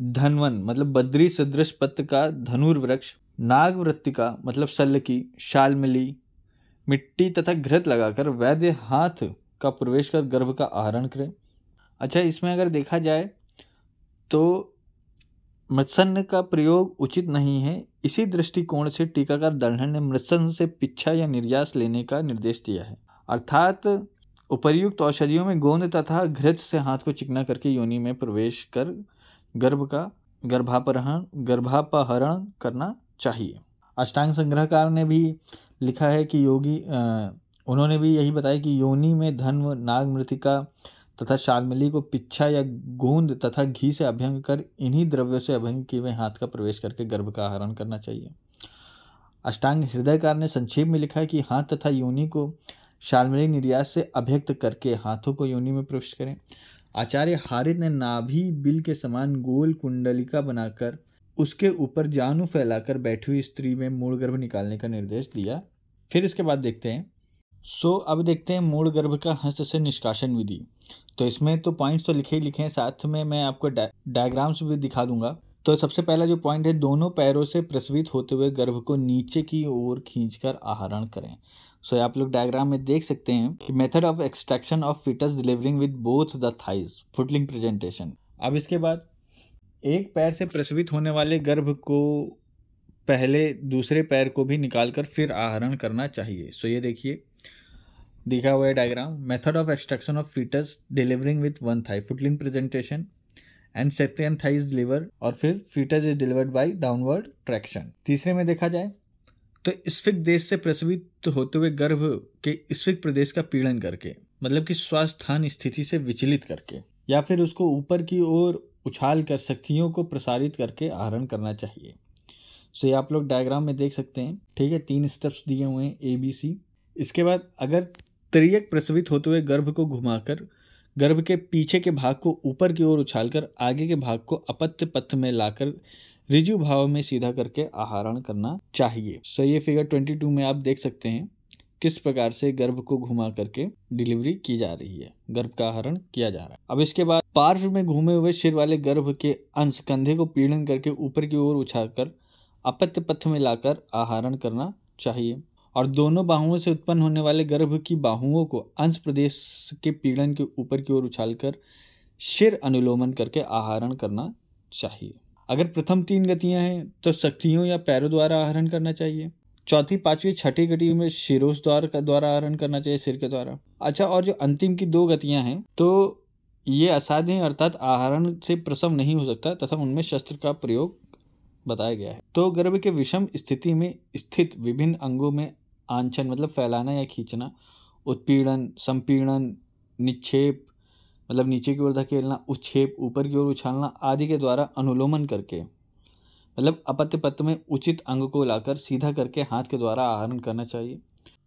धनवन मतलब बद्री सदृश पत्र का धनुर्वृक्ष, नागवृत्तिका मतलब सल्लकी, शालमली, मिट्टी तथा घृत लगाकर वैद्य हाथ का प्रवेश कर गर्भ का आहरण करें। अच्छा, इसमें अगर देखा जाए तो मृत्सन्न का प्रयोग उचित नहीं है। इसी दृष्टिकोण से टीकाकार दर्हन ने मृत्सन्न से पिच्छा या निर्यास लेने का निर्देश दिया है, अर्थात उपर्युक्त औषधियों में गोंद तथा घृत से हाथ को चिकना करके योनि में प्रवेश कर गर्भ का गर्भापहरण करना चाहिए। अष्टांग संग्रहकार ने भी लिखा है कि उन्होंने भी यही बताया कि योनि में धन्व, नाग मृतिका तथा शालमली को पिच्छा या गोंद तथा घी से अभ्यंग कर इन्हीं द्रव्यों से अभ्यंग किए हुए हाथ का प्रवेश करके गर्भ का आहरण करना चाहिए। अष्टांग हृदयकार ने संक्षेप में लिखा है कि हाथ तथा योनि को शालमली निर्यास से अभ्यक्त करके हाथों को योनि में प्रवेश करें। आचार्य हारित ने नाभि बिल के समान गोल कुंडलिका बनाकर उसके ऊपर जानु फैलाकर बैठी हुई स्त्री में मूल गर्भ निकालने का निर्देश दिया। फिर इसके बाद देखते हैं अब देखते हैं मूल गर्भ का हस्त से निष्कासन विधि। तो इसमें तो पॉइंट्स तो लिखे ही लिखे हैं, साथ में मैं आपको डायग्राम्स भी दिखा दूंगा। तो सबसे पहला जो पॉइंट है, दोनों पैरों से प्रसवित होते हुए गर्भ को नीचे की ओर खींचकर आहरण करें। सो आप लोग डायग्राम में देख सकते हैं कि method of extraction of fetus delivering with both the thighs, footling presentation. अब इसके बाद एक पैर से प्रसवित होने वाले गर्भ को पहले दूसरे पैर को भी निकालकर फिर आहरण करना चाहिए। सो ये देखिए दिखा हुआ है diagram. Method of extraction of fetus delivering with one thigh, footling presentation and second thigh is delivered, और फिर fetus is delivered by downward traction. तीसरे में देखा जाए तो स्फिक देश से प्रसवित होते हुए गर्भ के स्फिक प्रदेश का पीड़न करके, मतलब कि स्वास्थान स्थिति से विचलित करके, या फिर उसको ऊपर की ओर उछाल कर शक्तियों को प्रसारित करके आहरण करना चाहिए। सो ये आप लोग डायग्राम में देख सकते हैं। ठीक है, 3 स्टेप्स दिए हुए हैं ABC। इसके बाद अगर त्रियक प्रसवित होते हुए गर्भ को घुमाकर गर्भ के पीछे के भाग को ऊपर की ओर उछालकर आगे के भाग को अपत्य पथ में लाकर ऋजु भाव में सीधा करके आहरण करना चाहिए। सो ये फिगर 22 में आप देख सकते हैं किस प्रकार से गर्भ को घुमा करके डिलीवरी की जा रही है, गर्भ का आहरण किया जा रहा है। अब इसके बाद पार्श्व में घूमे हुए सिर वाले गर्भ के अंश कंधे को पीड़न करके ऊपर की ओर उछालकर अपत्य पथ में लाकर आहरण करना चाहिए, और दोनों बाहुओं से उत्पन्न होने वाले गर्भ की बाहुओं को अंश प्रदेश के पीड़न के ऊपर की ओर उछालकर शिर अनुलोमन करके आहरण करना चाहिए। अगर प्रथम 3 गतियां हैं तो शक्तियों या पैरों द्वारा आहरण करना चाहिए। चौथी, पांचवी, छठी गति में शिरोष द्वारा आहरण करना चाहिए, सिर के द्वारा। अच्छा, और जो अंतिम की 2 गतियां हैं तो ये असाध्य हैं, अर्थात आहरण से प्रसव नहीं हो सकता तथा उनमें शस्त्र का प्रयोग बताया गया है। तो गर्भ के विषम स्थिति में स्थित विभिन्न अंगों में आंचन मतलब फैलाना या खींचना, उत्पीड़न, संपीड़न, निक्षेप मतलब नीचे की ओर धकेलना, उच्छेप ऊपर की ओर उछालना आदि के द्वारा अनुलोमन करके मतलब अपत्य पथ में उचित अंग को लाकर सीधा करके हाथ के द्वारा आहरण करना चाहिए।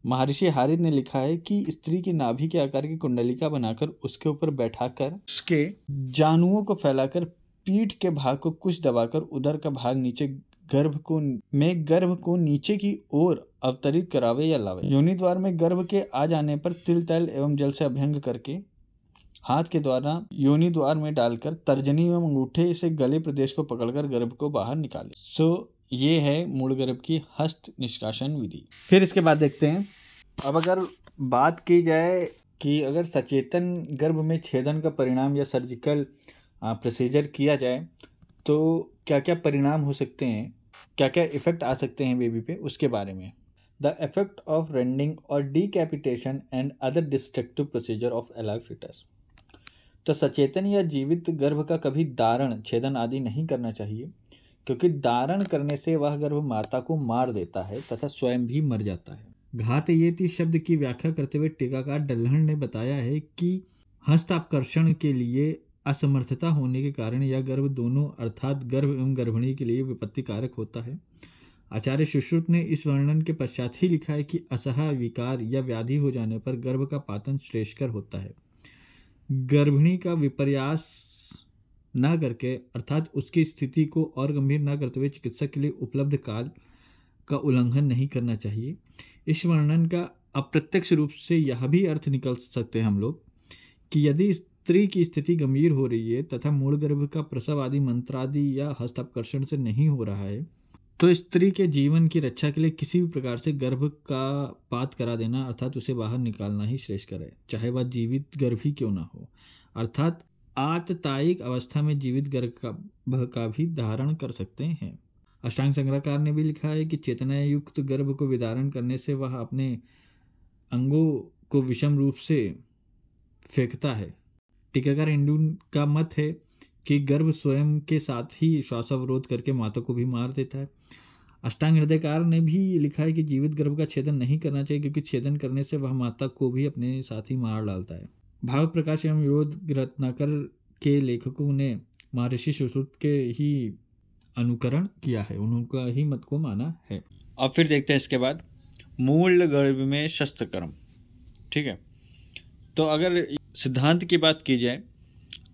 महर्षि हारित ने लिखा है कि स्त्री की नाभि के आकार की कुंडलिका बनाकर उसके ऊपर बैठाकर उसके जानुओं को फैलाकर पीठ के भाग को कुछ दबाकर उदर का भाग नीचे गर्भ को नीचे की ओर अवतरित करावे या लावे। योनि द्वार में गर्भ के आ जाने पर तिल तैल एवं जल से अभ्यंग करके हाथ के द्वारा योनि द्वार में डालकर तर्जनी एवं अंगूठे से गले प्रदेश को पकड़कर गर्भ को बाहर निकाले। सो ये है मूल गर्भ की हस्त निष्कासन विधि। फिर इसके बाद देखते हैं, अब अगर बात की जाए कि अगर सचेतन गर्भ में छेदन का परिणाम या सर्जिकल प्रोसीजर किया जाए तो क्या क्या परिणाम हो सकते हैं, क्या क्या इफेक्ट आ सकते हैं बेबी पे, उसके बारे में। द इफेक्ट ऑफ रेंडिंग और decapitation and other destructive procedure of alive foetus. तो सचेतन या जीवित गर्भ का कभी दारण, छेदन आदि नहीं करना चाहिए, क्योंकि धारण करने से वह गर्भ माता को मार देता है तथा स्वयं भी मर जाता है। घातयेति शब्द की व्याख्या करते हुए टीकाकार डल्हन ने बताया है कि हस्तापकर्षण के लिए असमर्थता होने के कारण यह गर्भ दोनों अर्थात गर्भ एवं गर्भिणी के लिए विपत्तिकारक होता है। आचार्य सुश्रुत ने इस वर्णन के पश्चात ही लिखा है कि असह्य विकार या व्याधि हो जाने पर गर्भ का पातन श्रेष्ठकर होता है। गर्भिणी का विपर्यास न करके अर्थात उसकी स्थिति को और गंभीर न करते हुए चिकित्सक के लिए उपलब्ध काल का उल्लंघन नहीं करना चाहिए। इस वर्णन का अप्रत्यक्ष रूप से यह भी अर्थ निकल सकते हैं हम लोग कि यदि स्त्री की स्थिति गंभीर हो रही है तथा मूल गर्भ का प्रसव आदि मंत्रादि या हस्तापकर्षण से नहीं हो रहा है तो स्त्री के जीवन की रक्षा के लिए किसी भी प्रकार से गर्भ का पात करा देना अर्थात उसे बाहर निकालना ही श्रेष्ठकर है, चाहे वह जीवित गर्भ ही क्यों ना हो। अर्थात आततायिक अवस्था में जीवित गर्भ का भी धारण कर सकते हैं। अष्टांग संग्रहकार ने भी लिखा है कि चेतना युक्त गर्भ को विधारण करने से वह अपने अंगों को विषम रूप से फेंकता है। टीकाकार हिंदू का मत है कि गर्भ स्वयं के साथ ही श्वासावरोध करके माता को भी मार देता है। अष्टांग हृदयकार ने भी लिखा है कि जीवित गर्भ का छेदन नहीं करना चाहिए क्योंकि छेदन करने से वह माता को भी अपने साथ ही मार डालता है। भागवत प्रकाश एवं विरोध रत्नाकर के लेखकों ने महर्षि सुश्रुत के ही अनुकरण किया है, उनका ही मत को माना है। अब फिर देखते हैं इसके बाद मूल गर्भ में शस्त्रकर्म। ठीक है, तो अगर सिद्धांत की बात की जाए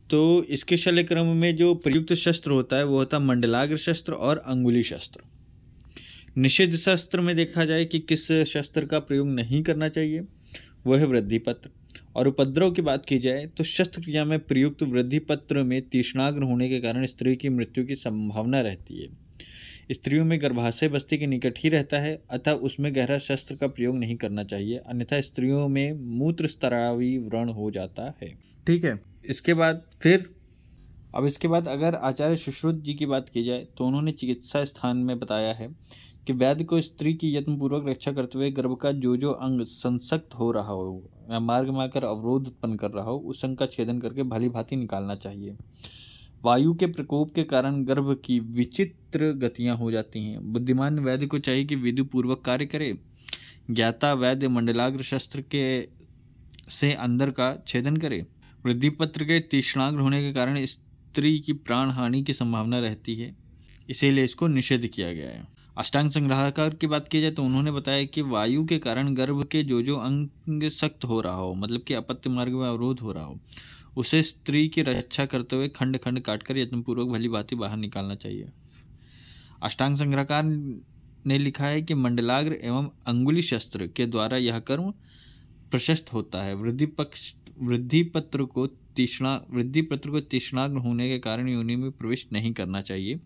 तो इसके शल्यक्रम में जो प्रयुक्त शस्त्र होता है वो होता है मंडलाग्र शस्त्र और अंगुली शस्त्र। निषिद्ध शस्त्र में देखा जाए कि किस शस्त्र का प्रयोग नहीं करना चाहिए, वह है वृद्धिपत्र। और उपद्रव की बात की जाए तो शस्त्र क्रिया में प्रयुक्त वृद्धिपत्र में तीक्ष्णाग्र होने के कारण स्त्री की मृत्यु की संभावना रहती है। स्त्रियों में गर्भाशय बस्ती के निकट ही रहता है, अतः उसमें गहरा शस्त्र का प्रयोग नहीं करना चाहिए, अन्यथा स्त्रियों में मूत्र स्त्रावी व्रण हो जाता है। ठीक है, इसके बाद अगर आचार्य सुश्रुत जी की बात की जाए तो उन्होंने चिकित्सा स्थान में बताया है कि वैद्य को स्त्री की यत्नपूर्वक रक्षा करते हुए गर्भ का जो अंग संसक्त हो रहा हो या मार्ग में आकर अवरोध उत्पन्न कर रहा हो उस अंग का छेदन करके भली भांति निकालना चाहिए। वायु के प्रकोप के कारण गर्भ की विचित्र गतियां हो जाती हैं। बुद्धिमान वैद्य को चाहिए कि विधि पूर्वक कार्य करे। ज्ञाता वैद्य मंडलाग्र शस्त्र के से अंदर का छेदन करे। वृद्धिपत्र के तीक्ष्णाग्र होने के कारण स्त्री की प्राण हानि की संभावना रहती है, इसीलिए इसको निषेध किया गया है। अष्टांग संग्रहकार की बात की जाए तो उन्होंने बताया कि वायु के कारण गर्भ के जो अंग सख्त हो रहा हो, मतलब कि अपत्य मार्ग में अवरोध हो रहा हो, उसे स्त्री की रक्षा करते हुए खंड खंड काटकर यत्नपूर्वक भली भांति बाहर निकालना चाहिए। अष्टांग संग्रहकार ने लिखा है कि मंडलाग्र एवं अंगुली शस्त्र के द्वारा यह कर्म प्रशस्त होता है। वृद्धिपत्र को तीक्ष्णाग्र होने के कारण योनि में प्रवेश नहीं करना चाहिए।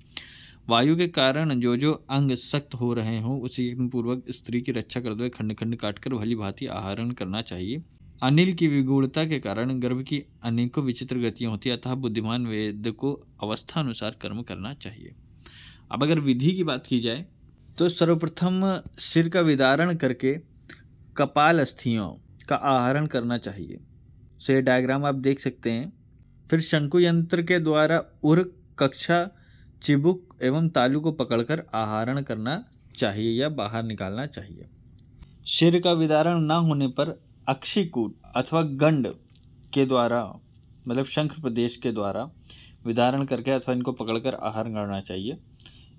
वायु के कारण जो अंग सख्त हो रहे हों उसे पूर्वक स्त्री की रक्षा करते हुए खंड खंड काटकर भली भांति आहरण करना चाहिए। अनिल की विगूढ़ता के कारण गर्भ की अनेकों विचित्र गतियां होती है, अतः बुद्धिमान वेद को अवस्था अनुसार कर्म करना चाहिए। अब अगर विधि की बात की जाए तो सर्वप्रथम सिर का विदारण करके कपाल अस्थियों का आहरण करना चाहिए। सो ये डायग्राम आप देख सकते हैं। फिर शंकु यंत्र के द्वारा उर, कक्षा, चिबुक एवं तालू को पकड़कर आहरण करना चाहिए या बाहर निकालना चाहिए। सिर का विदारण न होने पर अक्षिकूट अथवा गंड के द्वारा, मतलब शंख प्रदेश के द्वारा विदारण करके अथवा इनको पकड़कर आहरण करना चाहिए।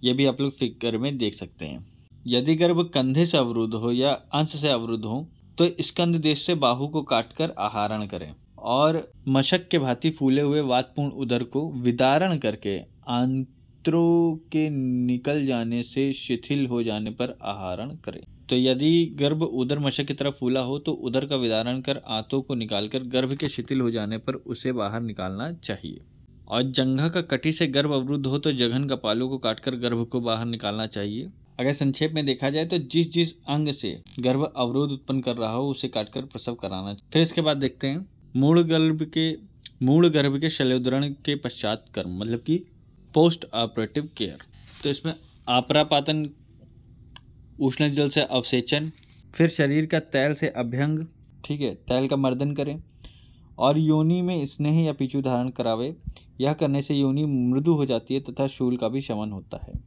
यह भी आप लोग फिगर में देख सकते हैं। यदि गर्भ कंधे से अवरुद्ध हो या अंश से अवरुद्ध हो तो स्कंद देश से बाहु को काटकर आहरण करें और मशक के भांति फूले हुए वातपूर्ण उदर को विदारण करके आंत्रों के निकल जाने से शिथिल हो जाने पर आहरण करें। तो यदि गर्भ उदर मशक की तरफ फूला हो तो उदर का विदारण कर आंतों को निकालकर गर्भ के शिथिल हो जाने पर उसे बाहर निकालना चाहिए। और जंघा का कटी से गर्भ अवरुद्ध हो तो जघन कपालों को काटकर गर्भ को बाहर निकालना चाहिए। अगर संक्षेप में देखा जाए तो जिस अंग से गर्भ अवरोध उत्पन्न कर रहा हो उसे काटकर प्रसव कराना चाहिए। फिर इसके बाद देखते हैं मूल गर्भ के शल्योद्धारण के पश्चात कर्म, मतलब कि पोस्ट ऑपरेटिव केयर। तो इसमें आप्रापातन, उष्ण जल से अवसेचन, फिर शरीर का तैल से अभ्यंग, ठीक है, तैल का मर्दन करें और योनि में स्नेह या पिचू धारण करावे। यह करने से योनि मृदु हो जाती है तथा शूल का भी शमन होता है।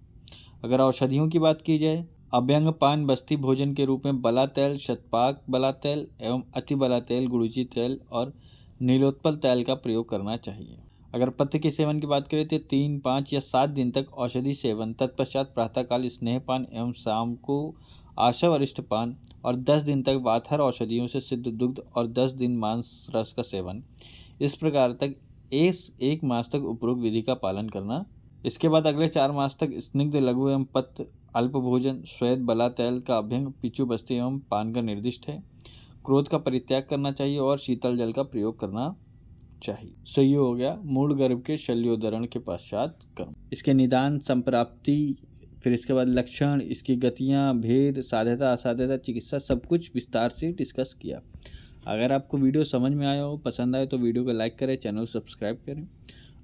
अगर औषधियों की बात की जाए, अभ्यंगपान बस्ती भोजन के रूप में बला तेल, शतपाक बला तेल एवं अति बला तेल, गुड़ुचि तेल और नीलोत्पल तेल का प्रयोग करना चाहिए। अगर पथ्य के सेवन की बात करें तो 3, 5 या 7 दिन तक औषधि सेवन, तत्पश्चात प्रातःकाल स्नेहपान एवं शाम को आशा वरिष्ठ पान और 10 दिन तक वाथर औषधियों से सिद्ध दुग्ध और 10 दिन मांस रस का सेवन। इस प्रकार तक एक मास तक उपरोक्त विधि का पालन करना। इसके बाद अगले 4 मास तक स्निग्ध लघु एवं पथ्य, अल्प भोजन, श्वेत बला तेल का अभ्यंग, पिचू बस्ती एवं पान का निर्दिष्ट है। क्रोध का परित्याग करना चाहिए और शीतल जल का प्रयोग करना चाहिए। सही हो गया मूल गर्भ के शल्योदरण के पश्चात कर्म। इसके निदान, संप्राप्ति, फिर इसके बाद लक्षण, इसकी गतियाँ, भेद, साध्यता, असाध्यता, चिकित्सा, सब कुछ विस्तार से डिस्कस किया। अगर आपको वीडियो समझ में आया हो, पसंद आए तो वीडियो को लाइक करें, चैनल सब्सक्राइब करें।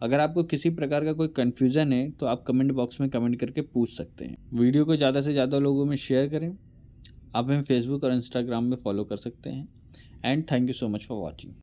अगर आपको किसी प्रकार का कोई कन्फ्यूज़न है तो आप कमेंट बॉक्स में कमेंट करके पूछ सकते हैं। वीडियो को ज़्यादा से ज़्यादा लोगों में शेयर करें। आप हमें फेसबुक और इंस्टाग्राम में फॉलो कर सकते हैं। And thank you so much for watching.